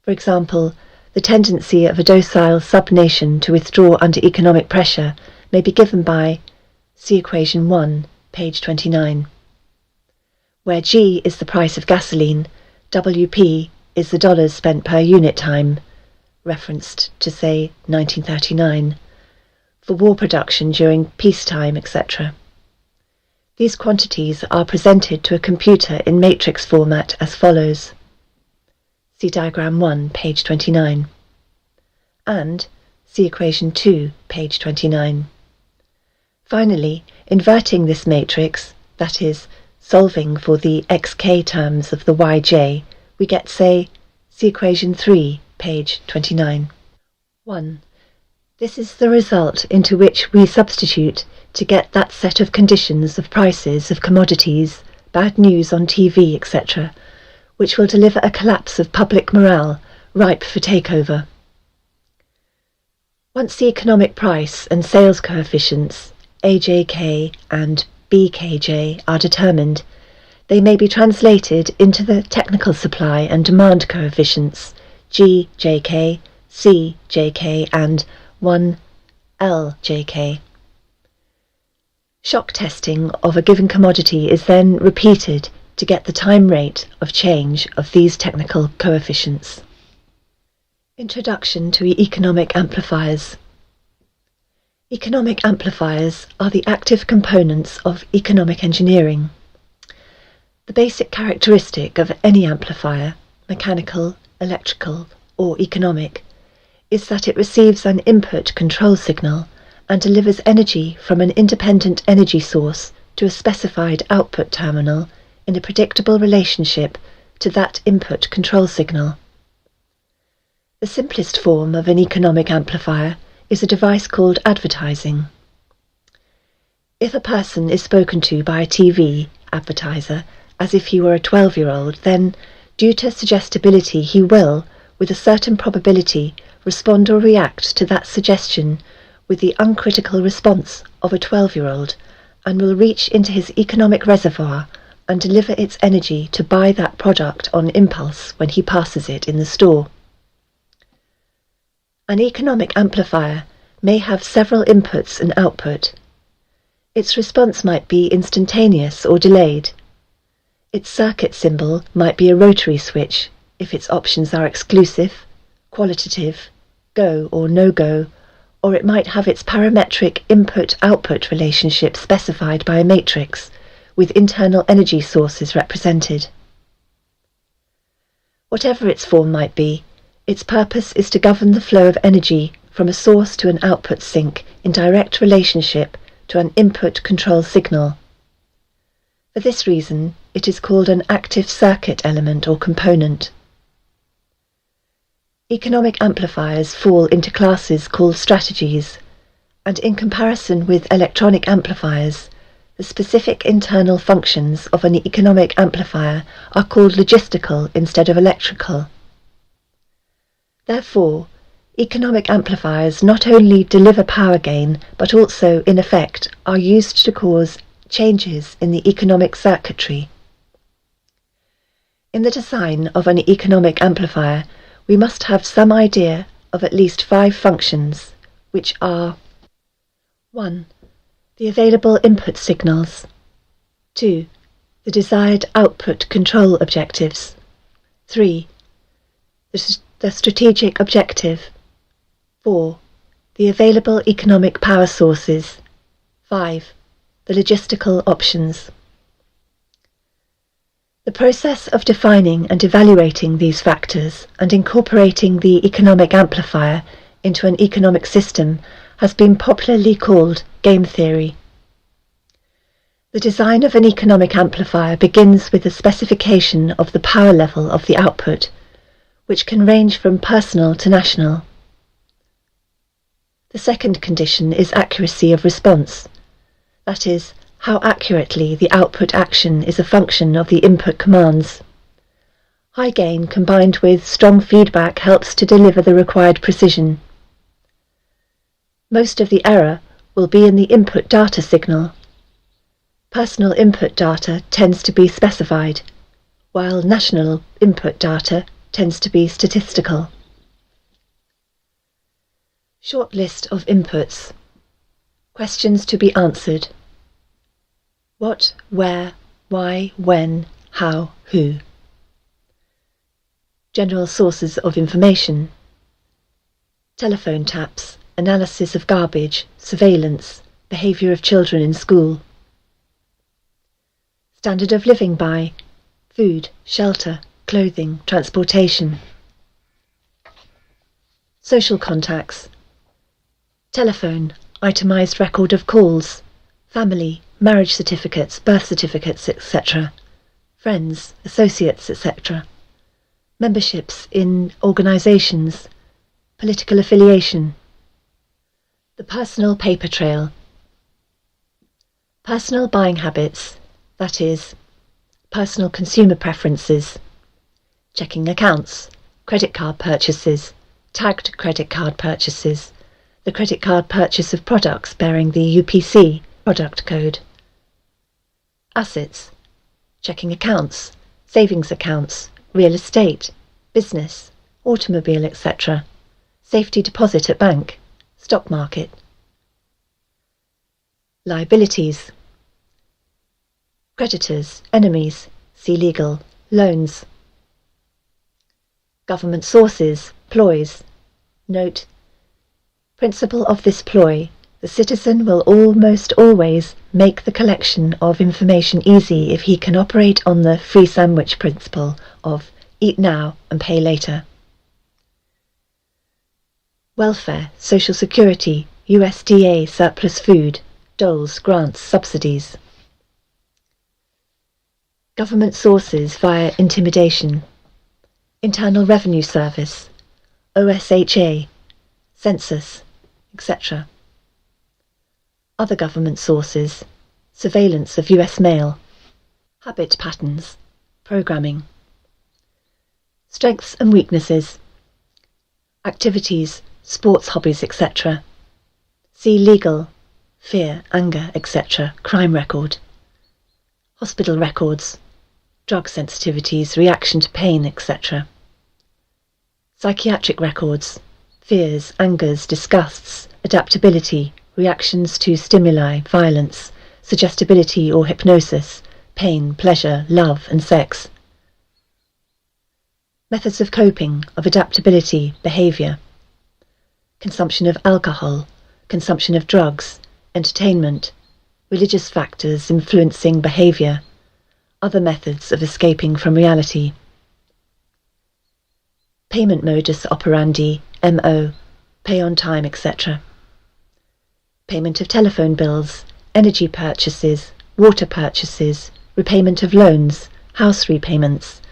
For example, the tendency of a docile sub-nation to withdraw under economic pressure may be given by, see equation 1, page 29. Where G is the price of gasoline, WP is the dollars spent per unit time, referenced to, say, 1939, for war production during peacetime, etc. These quantities are presented to a computer in matrix format as follows. See diagram 1, page 29. And see equation 2, page 29. Finally, inverting this matrix, that is, solving for the xk terms of the yj, we get, say, see equation 3, page 29. 1. This is the result into which we substitute to get that set of conditions of prices of commodities, bad news on TV, etc., which will deliver a collapse of public morale ripe for takeover. Once the economic price and sales coefficients, AJK and BKJ, are determined, they may be translated into the technical supply and demand coefficients, GJK, CJK and 1LJK. Shock testing of a given commodity is then repeated to get the time rate of change of these technical coefficients. Introduction to economic amplifiers. Economic amplifiers are the active components of economic engineering. The basic characteristic of any amplifier, mechanical, electrical, or economic, is that it receives an input control signal and delivers energy from an independent energy source to a specified output terminal in a predictable relationship to that input control signal. The simplest form of an economic amplifier is a device called advertising. If a person is spoken to by a TV advertiser as if he were a 12-year-old, then, due to suggestibility, he will, with a certain probability, respond or react to that suggestion with the uncritical response of a 12-year-old and will reach into his economic reservoir and deliver its energy to buy that product on impulse when he passes it in the store. An economic amplifier may have several inputs and output. Its response might be instantaneous or delayed. Its circuit symbol might be a rotary switch if its options are exclusive, qualitative, go or no-go, or it might have its parametric input-output relationship specified by a matrix, with internal energy sources represented. Whatever its form might be, its purpose is to govern the flow of energy from a source to an output sink in direct relationship to an input control signal. For this reason, it is called an active circuit element or component. Economic amplifiers fall into classes called strategies, and in comparison with electronic amplifiers, the specific internal functions of an economic amplifier are called logistical instead of electrical. Therefore, economic amplifiers not only deliver power gain, but also, in effect, are used to cause changes in the economic circuitry. In the design of an economic amplifier, we must have some idea of at least 5 functions, which are 1. The available input signals. 2. The desired output control objectives. 3. The strategic objective. 4. The available economic power sources. 5. The logistical options. The process of defining and evaluating these factors and incorporating the economic amplifier into an economic system has been popularly called game theory. The design of an economic amplifier begins with the specification of the power level of the output, which can range from personal to national. The second condition is accuracy of response, that is, how accurately the output action is a function of the input commands. High gain combined with strong feedback helps to deliver the required precision. Most of the error will be in the input data signal. Personal input data tends to be specified, while national input data tends to be statistical. Short list of inputs. Questions to be answered. What, where, why, when, how, who. General sources of information. Telephone taps, analysis of garbage, surveillance, behaviour of children in school. Standard of living by food, shelter, clothing, transportation. Social contacts. Telephone, itemised record of calls, family, marriage certificates, birth certificates, etc. Friends, associates, etc. Memberships in organisations, political affiliation. The personal paper trail. Personal buying habits, that is, personal consumer preferences. Checking accounts, credit card purchases, tagged credit card purchases, the credit card purchase of products bearing the UPC product code. Assets, checking accounts, savings accounts, real estate, business, automobile, etc. Safety deposit at bank, stock market. Liabilities. Creditors, enemies, see legal, loans. Government sources, ploys. Note, principle of this ploy. The citizen will almost always make the collection of information easy if he can operate on the free sandwich principle of eat now and pay later. Welfare, Social Security, USDA surplus food, doles, grants, subsidies. Government sources via intimidation. Internal Revenue Service, OSHA, Census, etc. Other government sources, surveillance of US mail. Habit patterns, programming. Strengths and weaknesses. Activities, sports hobbies, etc. See legal, fear, anger, etc. Crime record. Hospital records, drug sensitivities, reaction to pain, etc. Psychiatric records, fears, angers, disgusts, adaptability, reactions to stimuli, violence, suggestibility or hypnosis, pain, pleasure, love and sex. Methods of coping, of adaptability, behaviour. Consumption of alcohol, consumption of drugs, entertainment, religious factors influencing behaviour, other methods of escaping from reality. Payment modus operandi, MO, pay on time, etc. Payment of telephone bills, energy purchases, water purchases, repayment of loans, house repayments,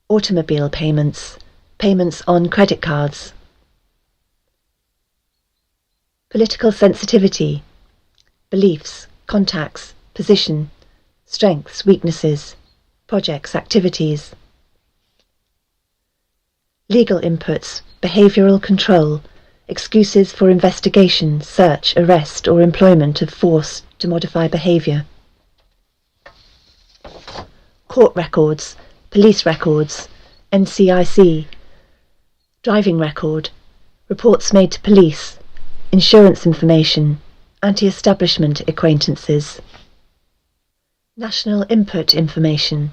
automobile payments, payments on credit cards. Political sensitivity, beliefs, contacts, position, strengths, weaknesses, projects, activities. Legal inputs, behavioural control, excuses for investigation, search, arrest or employment of force to modify behaviour. Court records, police records, NCIC, driving record, reports made to police, insurance information, anti-establishment acquaintances. National input information.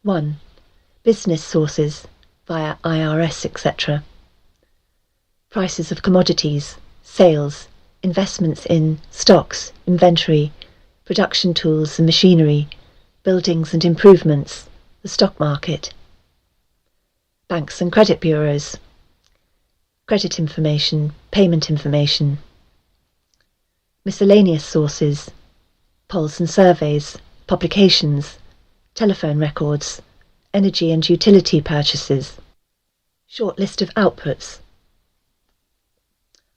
1. Business sources via IRS, etc. Prices of commodities, sales, investments in stocks, inventory, production tools and machinery, buildings and improvements, the stock market. Banks and credit bureaus. Credit information, payment information. Miscellaneous sources, polls and surveys, publications, telephone records, energy and utility purchases. Short list of outputs.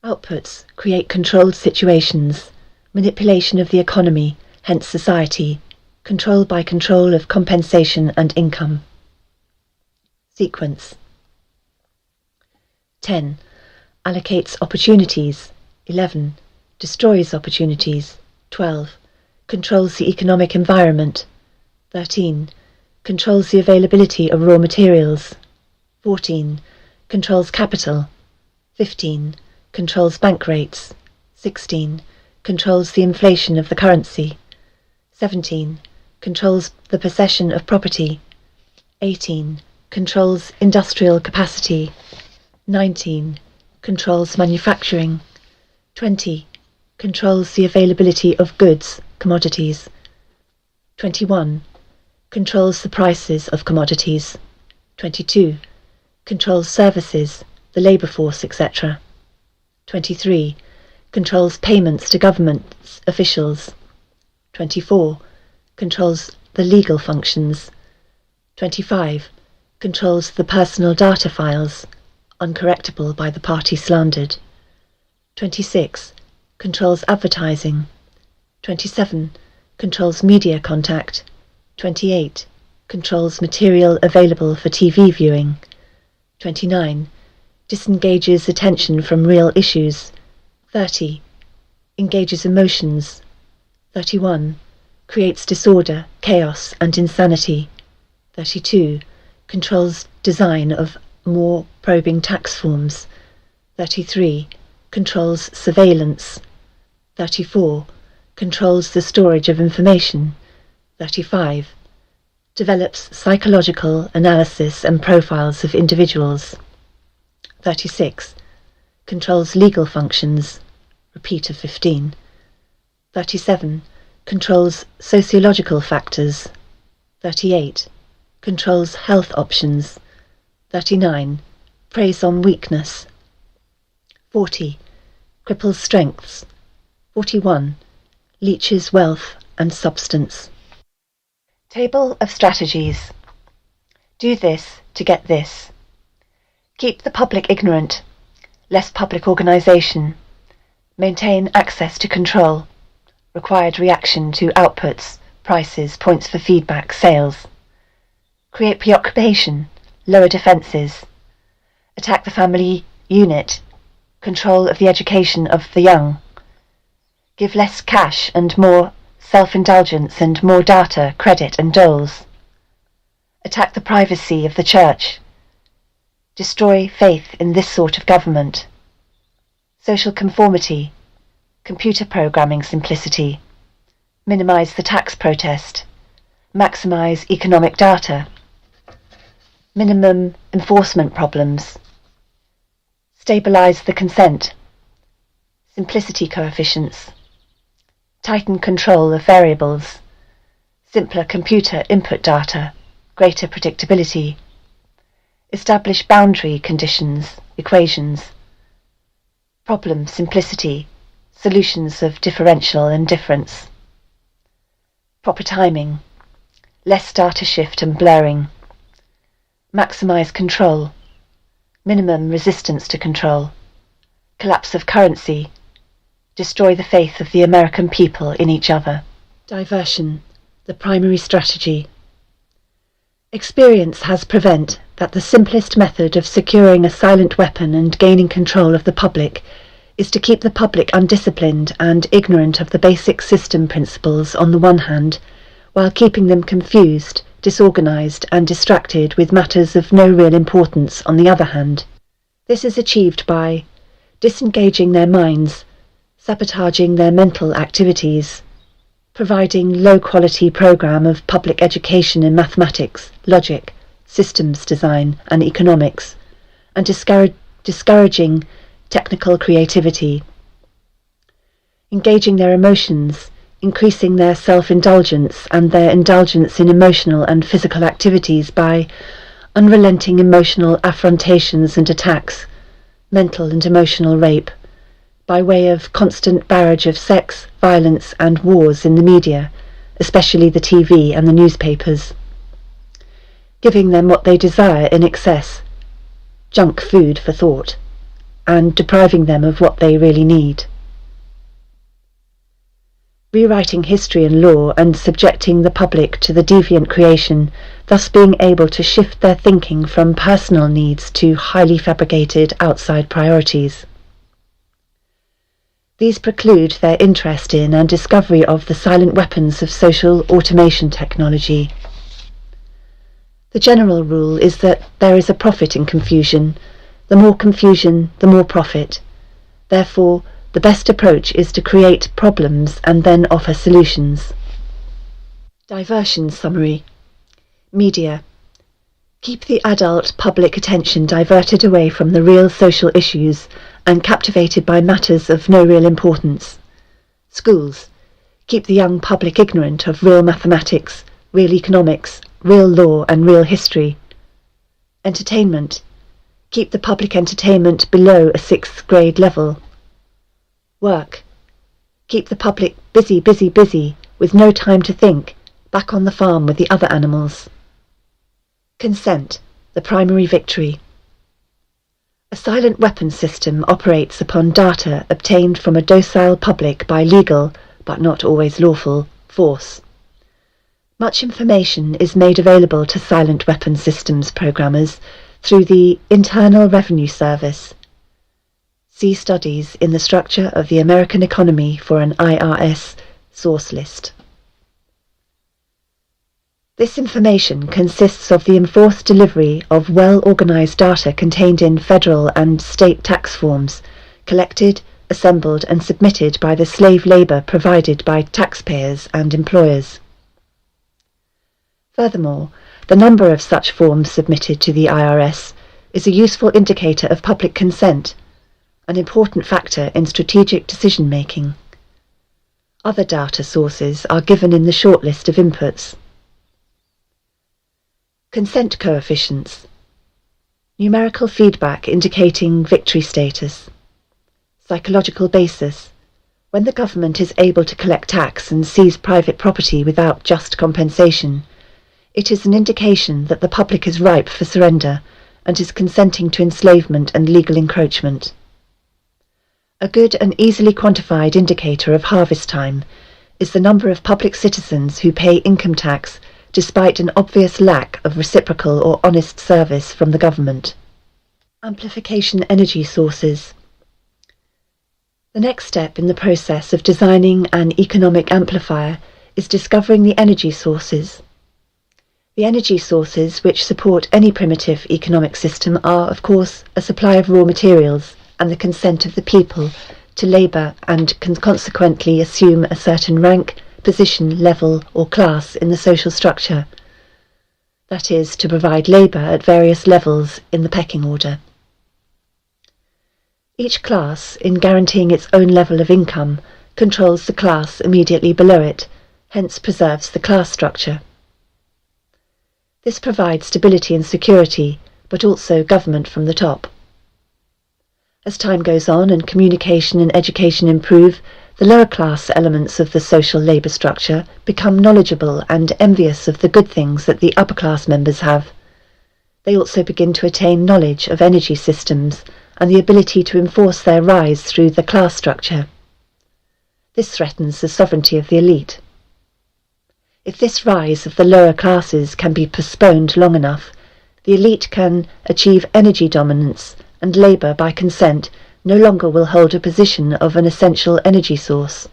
Outputs create controlled situations, manipulation of the economy, hence society, control by control of compensation and income. Sequence. 10. Allocates opportunities. 11. Destroys opportunities. 12. Controls the economic environment. 13. Controls the availability of raw materials. 14. Controls capital. 15. Controls bank rates. 16. Controls the inflation of the currency. 17. Controls the possession of property. 18. Controls industrial capacity. 19. Controls manufacturing. 20. Controls the availability of goods, commodities. 21. Controls the prices of commodities. 22. Controls services, the labour force, etc. 23. Controls payments to government officials. 24. Controls the legal functions. 25. Controls the personal data files, uncorrectable by the party slandered. 26. Controls advertising. 27. Controls media contact. 28. Controls material available for TV viewing. 29. Disengages attention from real issues. 30. Engages emotions. 31. Creates disorder, chaos and insanity. 32. Controls design of more probing tax forms. 33. Controls surveillance. 34. Controls the storage of information. 35. Develops psychological analysis and profiles of individuals. 36. Controls legal functions. Repeat of 15. 37. Controls sociological factors. 38. Controls health options. 39. Preys on weakness. 40. Cripples strengths. 41. Leeches wealth and substance. Table of strategies. Do this to get this. Keep the public ignorant. Less public organisation. Maintain access to control. Required reaction to outputs, prices, points for feedback, sales. Create preoccupation. Lower defences. Attack the family unit. Control of the education of the young. Give less cash and more self-indulgence and more data, credit and doles. Attack the privacy of the church. Destroy faith in this sort of government. Social conformity. Computer programming simplicity. Minimise the tax protest. Maximise economic data. Minimum enforcement problems. Stabilise the consent. simplicity coefficients, tighten control of variables, simpler computer input data, greater predictability, establish boundary conditions, equations, problem simplicity, solutions of differential and difference, proper timing, less data shift and blurring, maximize control, minimum resistance to control, collapse of currency, destroy the faith of the American people in each other. Diversion, the primary strategy. Experience has proven that the simplest method of securing a silent weapon and gaining control of the public is to keep the public undisciplined and ignorant of the basic system principles on the one hand, while keeping them confused, disorganized and distracted with matters of no real importance on the other hand. This is achieved by disengaging their minds, sabotaging their mental activities, providing low-quality program of public education in mathematics, logic, systems design and economics, and discouraging technical creativity, engaging their emotions, increasing their self-indulgence and their indulgence in emotional and physical activities by unrelenting emotional affrontations and attacks, mental and emotional rape, by way of constant barrage of sex, violence and wars in the media, especially the TV and the newspapers, giving them what they desire in excess, junk food for thought, and depriving them of what they really need. Rewriting history and law and subjecting the public to the deviant creation, thus being able to shift their thinking from personal needs to highly fabricated outside priorities. These preclude their interest in and discovery of the silent weapons of social automation technology. The general rule is that there is a profit in confusion. The more confusion, the more profit. Therefore, the best approach is to create problems and then offer solutions. Diversion summary. Media. Keep the adult public attention diverted away from the real social issues and captivated by matters of no real importance. Schools. Keep the young public ignorant of real mathematics, real economics, real law and real history. Entertainment. Keep the public entertainment below a 6th grade level. Work. Keep the public busy, busy, busy, with no time to think, back on the farm with the other animals. Consent, the primary victory. A silent weapon system operates upon data obtained from a docile public by legal, but not always lawful, force. Much information is made available to silent weapon systems programmers through the Internal Revenue Service. See studies in the structure of the American economy for an IRS source list. This information consists of the enforced delivery of well-organized data contained in federal and state tax forms, collected, assembled and submitted by the slave labor provided by taxpayers and employers. Furthermore, the number of such forms submitted to the IRS is a useful indicator of public consent, an important factor in strategic decision-making. Other data sources are given in the short list of inputs. Consent coefficients. Numerical feedback indicating victory status. Psychological basis. When the government is able to collect tax and seize private property without just compensation, it is an indication that the public is ripe for surrender and is consenting to enslavement and legal encroachment. A good and easily quantified indicator of harvest time is the number of public citizens who pay income tax despite an obvious lack of reciprocal or honest service from the government. Amplification energy sources. The next step in the process of designing an economic amplifier is discovering the energy sources. The energy sources which support any primitive economic system are, of course, a supply of raw materials and the consent of the people to labour and can consequently assume a certain rank, position, level or class in the social structure, that is, to provide labour at various levels in the pecking order. Each class, in guaranteeing its own level of income, controls the class immediately below it, hence preserves the class structure. This provides stability and security, but also government from the top. As time goes on and communication and education improve, the lower class elements of the social labour structure become knowledgeable and envious of the good things that the upper class members have. They also begin to attain knowledge of energy systems and the ability to enforce their rise through the class structure. This threatens the sovereignty of the elite. If this rise of the lower classes can be postponed long enough, the elite can achieve energy dominance, and labour, by consent, no longer will hold a position of an essential energy source.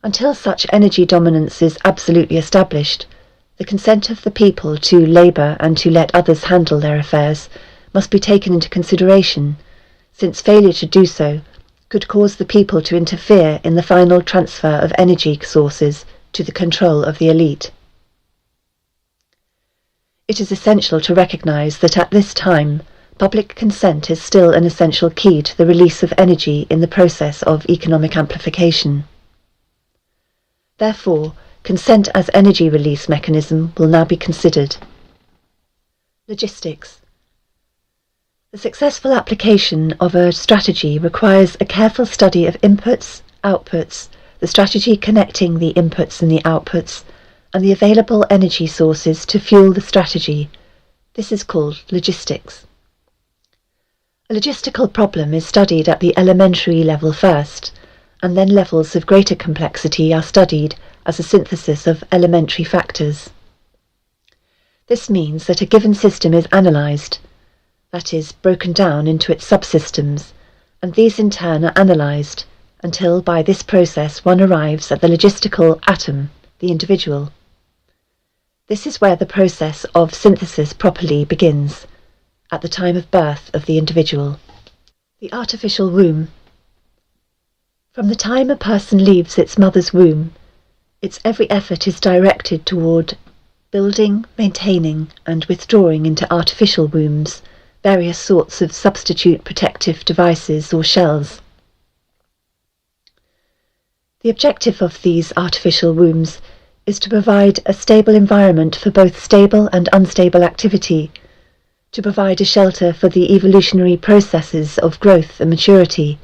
Until such energy dominance is absolutely established, the consent of the people to labour and to let others handle their affairs must be taken into consideration, since failure to do so could cause the people to interfere in the final transfer of energy sources to the control of the elite. It is essential to recognise that at this time, public consent is still an essential key to the release of energy in the process of economic amplification. Therefore, consent as energy release mechanism will now be considered. Logistics. The successful application of a strategy requires a careful study of inputs, outputs, the strategy connecting the inputs and the outputs, and the available energy sources to fuel the strategy. This is called logistics. A logistical problem is studied at the elementary level first, and then levels of greater complexity are studied as a synthesis of elementary factors. This means that a given system is analysed, that is, broken down into its subsystems, and these in turn are analysed, until by this process one arrives at the logistical atom, the individual. This is where the process of synthesis properly begins, at the time of birth of the individual. The artificial womb. From the time a person leaves its mother's womb, its every effort is directed toward building, maintaining, and withdrawing into artificial wombs various sorts of substitute protective devices or shells. The objective of these artificial wombs is to provide a stable environment for both stable and unstable activity, to provide a shelter for the evolutionary processes of growth and maturity,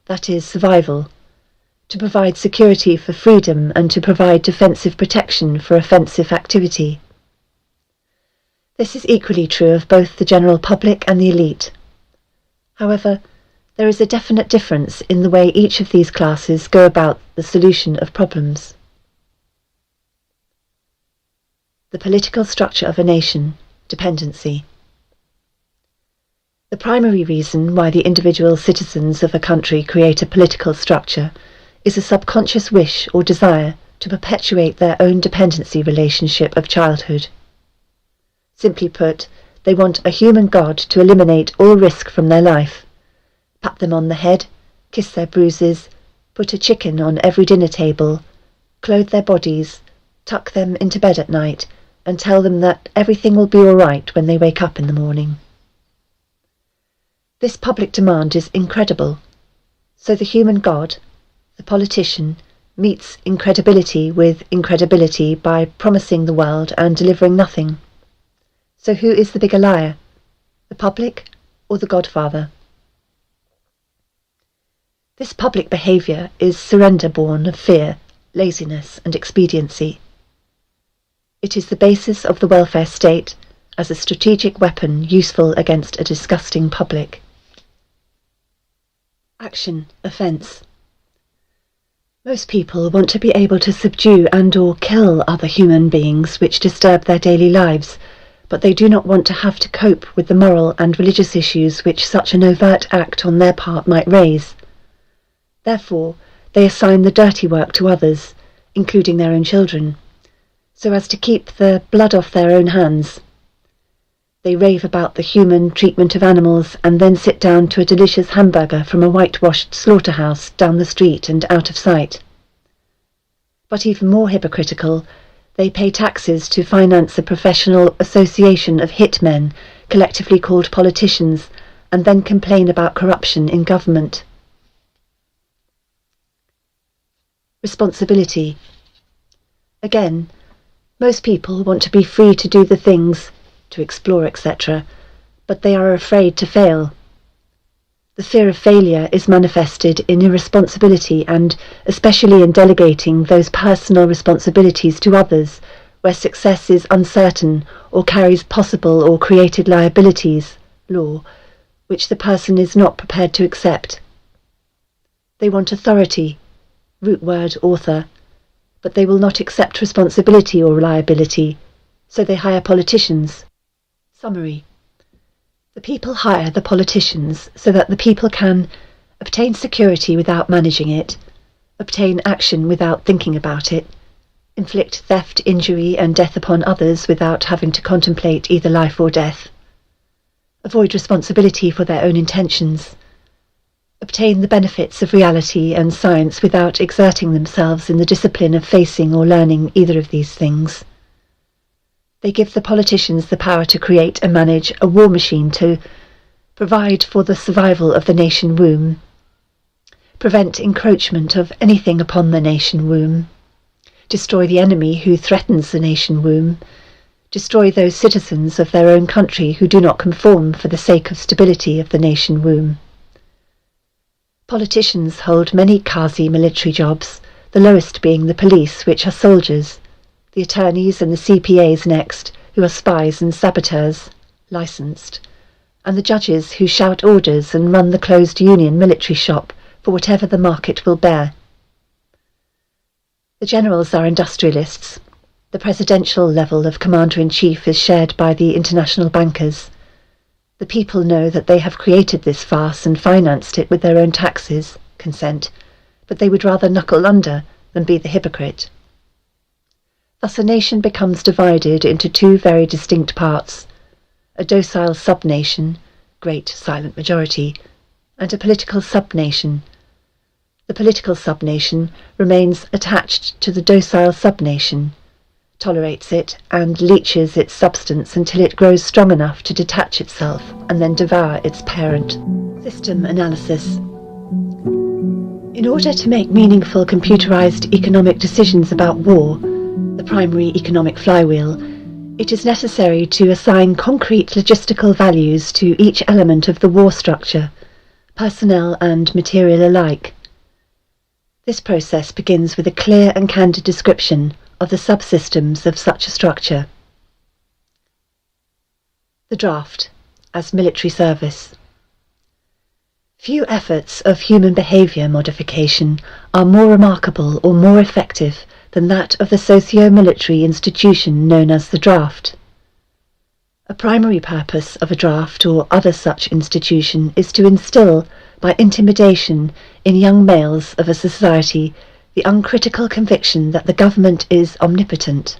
that is, survival, to provide security for freedom, and to provide defensive protection for offensive activity. This is equally true of both the general public and the elite. However, there is a definite difference in the way each of these classes go about the solution of problems. The political structure of a nation, dependency. The primary reason why the individual citizens of a country create a political structure is a subconscious wish or desire to perpetuate their own dependency relationship of childhood. Simply put, they want a human god to eliminate all risk from their life, pat them on the head, kiss their bruises, put a chicken on every dinner table, clothe their bodies, tuck them into bed at night, and tell them that everything will be all right when they wake up in the morning. This public demand is incredible, so the human god, the politician, meets incredibility with incredibility by promising the world and delivering nothing. So who is the bigger liar, the public or the godfather? This public behaviour is surrender born of fear, laziness and expediency. It is the basis of the welfare state as a strategic weapon useful against a disgusting public. Action, offence. Most people want to be able to subdue and or kill other human beings which disturb their daily lives, but they do not want to have to cope with the moral and religious issues which such an overt act on their part might raise. Therefore, they assign the dirty work to others, including their own children, so as to keep the blood off their own hands. They rave about the human treatment of animals and then sit down to a delicious hamburger from a whitewashed slaughterhouse down the street and out of sight. But even more hypocritical, they pay taxes to finance a professional association of hitmen, collectively called politicians, and then complain about corruption in government. Responsibility. Again, most people want to be free to do the things, to explore, etc., but they are afraid to fail. The fear of failure is manifested in irresponsibility and especially in delegating those personal responsibilities to others where success is uncertain or carries possible or created liabilities, law, which the person is not prepared to accept. They want authority, root word author, but they will not accept responsibility or liability, so they hire politicians. Summary. The people hire the politicians so that the people can obtain security without managing it, obtain action without thinking about it, inflict theft, injury and death upon others without having to contemplate either life or death, avoid responsibility for their own intentions, obtain the benefits of reality and science without exerting themselves in the discipline of facing or learning either of these things. They give the politicians the power to create and manage a war machine to provide for the survival of the nation womb, prevent encroachment of anything upon the nation womb, destroy the enemy who threatens the nation womb, destroy those citizens of their own country who do not conform for the sake of stability of the nation womb. Politicians hold many quasi-military jobs, the lowest being the police, which are soldiers, the attorneys and the CPAs next, who are spies and saboteurs, licensed, and the judges who shout orders and run the closed union military shop for whatever the market will bear. The generals are industrialists. The presidential level of commander-in-chief is shared by the international bankers. The people know that they have created this farce and financed it with their own taxes, consent, but they would rather knuckle under than be the hypocrite. Thus a nation becomes divided into two very distinct parts, a docile sub-nation, great silent majority, and a political sub-nation. The political sub-nation remains attached to the docile sub-nation, tolerates it, and leeches its substance until it grows strong enough to detach itself and then devour its parent. System analysis. In order to make meaningful computerized economic decisions about war, the primary economic flywheel, it is necessary to assign concrete logistical values to each element of the war structure, personnel and material alike. This process begins with a clear and candid description of the subsystems of such a structure. The draft, as military service. Few efforts of human behaviour modification are more remarkable or more effective than that of the socio-military institution known as the draft. A primary purpose of a draft or other such institution is to instill, by intimidation, in young males of a society the uncritical conviction that the government is omnipotent.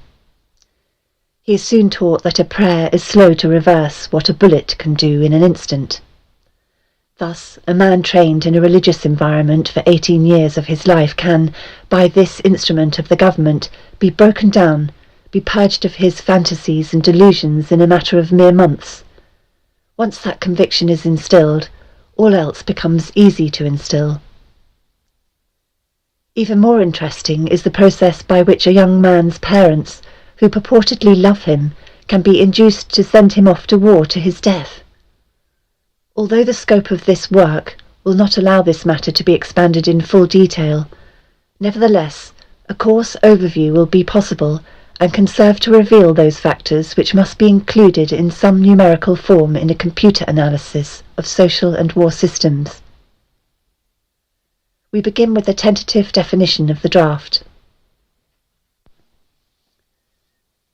He is soon taught that a prayer is slow to reverse what a bullet can do in an instant. Thus, a man trained in a religious environment for 18 years of his life can, by this instrument of the government, be broken down, be purged of his fantasies and delusions in a matter of mere months. Once that conviction is instilled, all else becomes easy to instill. Even more interesting is the process by which a young man's parents, who purportedly love him, can be induced to send him off to war to his death. Although the scope of this work will not allow this matter to be expanded in full detail, nevertheless, a coarse overview will be possible and can serve to reveal those factors which must be included in some numerical form in a computer analysis of social and war systems. We begin with a tentative definition of the draft.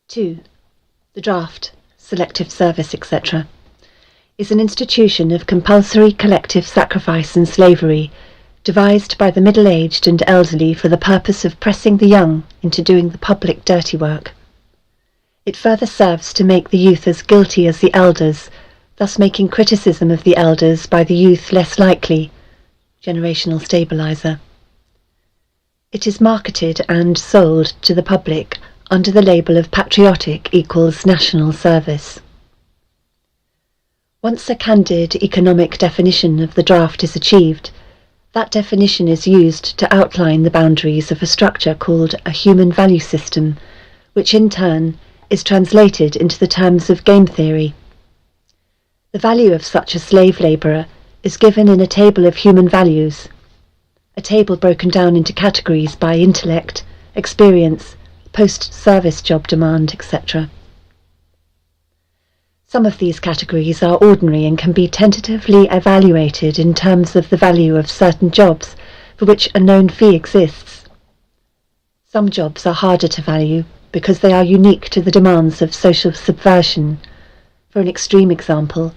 2. The draft, selective service, etc., is an institution of compulsory collective sacrifice and slavery, devised by the middle-aged and elderly for the purpose of pressing the young into doing the public dirty work. It further serves to make the youth as guilty as the elders, thus making criticism of the elders by the youth less likely, generational stabilizer. It is marketed and sold to the public under the label of patriotic equals national service. Once a candid economic definition of the draft is achieved, that definition is used to outline the boundaries of a structure called a human value system, which in turn is translated into the terms of game theory. The value of such a slave labourer is given in a table of human values, a table broken down into categories by intellect, experience, post-service job demand, etc. Some of these categories are ordinary and can be tentatively evaluated in terms of the value of certain jobs for which a known fee exists. Some jobs are harder to value because they are unique to the demands of social subversion. For an extreme example,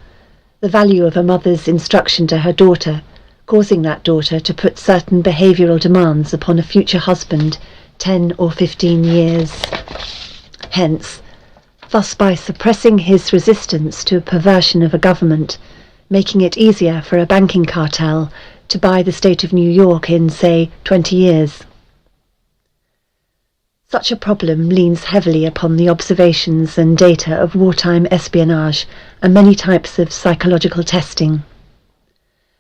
the value of a mother's instruction to her daughter, causing that daughter to put certain behavioural demands upon a future husband 10 or 15 years hence, thus by suppressing his resistance to a perversion of a government, making it easier for a banking cartel to buy the state of New York in, say, 20 years. Such a problem leans heavily upon the observations and data of wartime espionage and many types of psychological testing.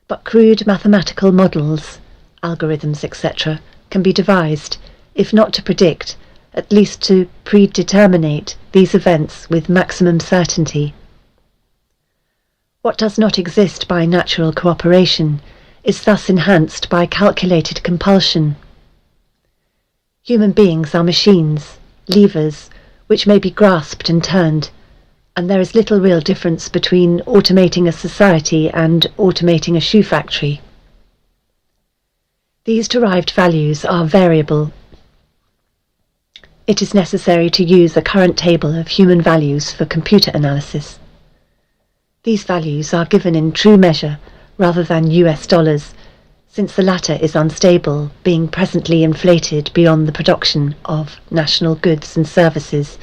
But crude mathematical models, algorithms, etc., can be devised, if not to predict, at least to predeterminate these events with maximum certainty. What does not exist by natural cooperation is thus enhanced by calculated compulsion. Human beings are machines, levers, which may be grasped and turned, and there is little real difference between automating a society and automating a shoe factory. These derived values are variable. It is necessary to use a current table of human values for computer analysis. These values are given in true measure rather than US dollars, since the latter is unstable, being presently inflated beyond the production of national goods and services,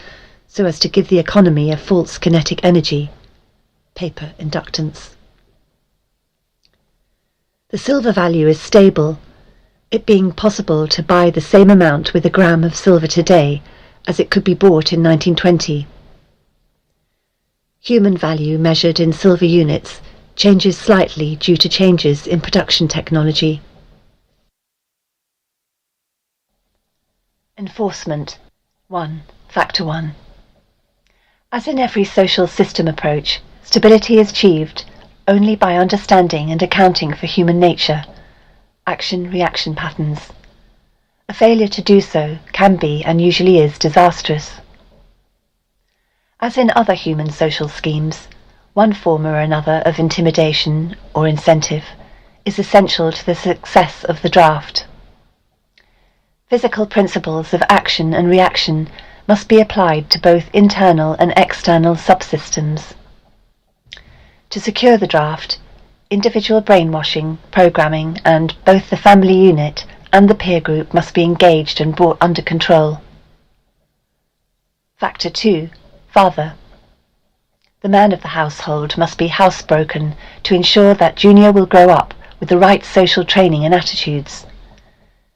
so as to give the economy a false kinetic energy. Paper inductance. The silver value is stable, it being possible to buy the same amount with a gram of silver today as it could be bought in 1920. Human value measured in silver units changes slightly due to changes in production technology. Enforcement 1. Factor 1. As in every social system approach, stability is achieved only by understanding and accounting for human nature, action-reaction patterns. A failure to do so can be and usually is disastrous. As in other human social schemes, one form or another of intimidation or incentive is essential to the success of the draft. Physical principles of action and reaction must be applied to both internal and external subsystems. To secure the draft, individual brainwashing, programming, and both the family unit and the peer group must be engaged and brought under control. Factor 2. Father. The man of the household must be housebroken to ensure that Junior will grow up with the right social training and attitudes.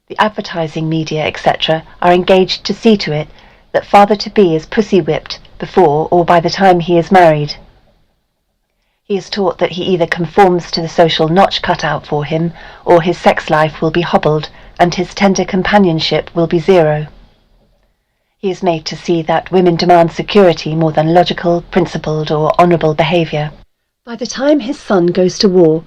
The advertising media, etc., are engaged to see to it that father-to-be is pussy-whipped before or by the time he is married. He is taught that he either conforms to the social notch cut out for him, or his sex life will be hobbled and his tender companionship will be zero. He is made to see that women demand security more than logical, principled, or honourable behaviour. By the time his son goes to war,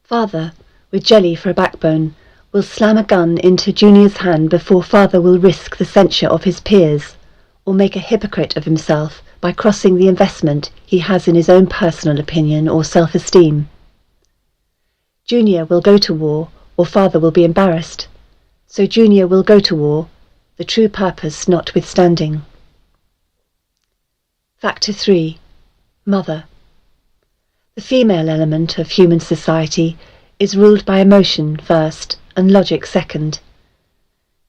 father, with jelly for a backbone, will slam a gun into Junior's hand before father will risk the censure of his peers, or make a hypocrite of himself by crossing the investment he has in his own personal opinion or self-esteem. Junior will go to war, or father will be embarrassed, so Junior will go to war, the true purpose notwithstanding. Factor 3. Mother. The female element of human society is ruled by emotion first and logic second.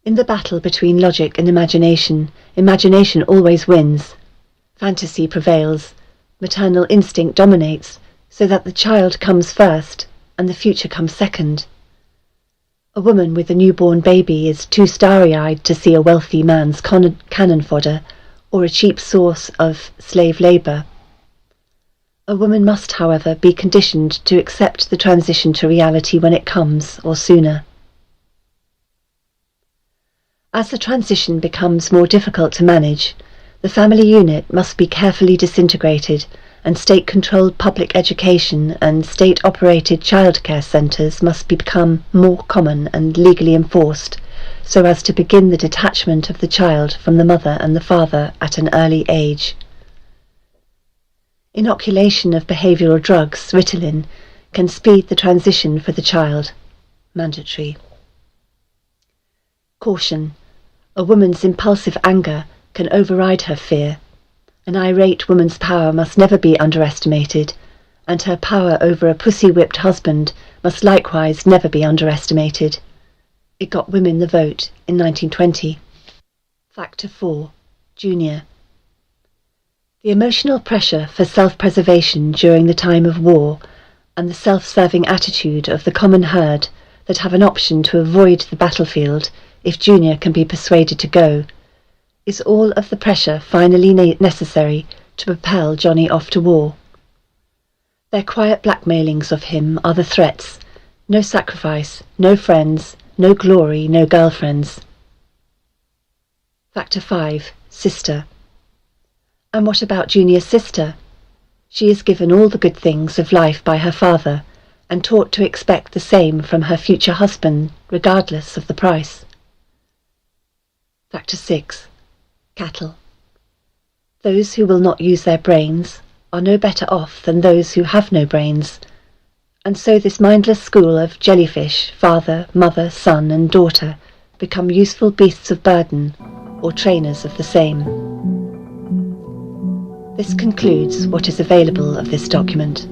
In the battle between logic and imagination, imagination always wins. Fantasy prevails, maternal instinct dominates, so that the child comes first and the future comes second. A woman with a newborn baby is too starry-eyed to see a wealthy man's cannon fodder or a cheap source of slave labour. A woman must, however, be conditioned to accept the transition to reality when it comes, or sooner. As the transition becomes more difficult to manage, the family unit must be carefully disintegrated, and state-controlled public education and state-operated childcare centres must become more common and legally enforced, so as to begin the detachment of the child from the mother and the father at an early age. Inoculation of behavioural drugs, Ritalin, can speed the transition for the child. Mandatory. Caution. A woman's impulsive anger can override her fear. An irate woman's power must never be underestimated, and her power over a pussy-whipped husband must likewise never be underestimated. It got women the vote in 1920. Factor 4. Junior. The emotional pressure for self-preservation during the time of war, and the self-serving attitude of the common herd that have an option to avoid the battlefield if Junior can be persuaded to go, is all of the pressure finally necessary to propel Johnny off to war. Their quiet blackmailings of him are the threats: no sacrifice, no friends, no glory, no girlfriends. Factor 5. Sister. And what about Junior's sister? She is given all the good things of life by her father, and taught to expect the same from her future husband, regardless of the price. Factor 6. Cattle. Those who will not use their brains are no better off than those who have no brains, and so this mindless school of jellyfish, father, mother, son and daughter become useful beasts of burden, or trainers of the same. This concludes what is available of this document.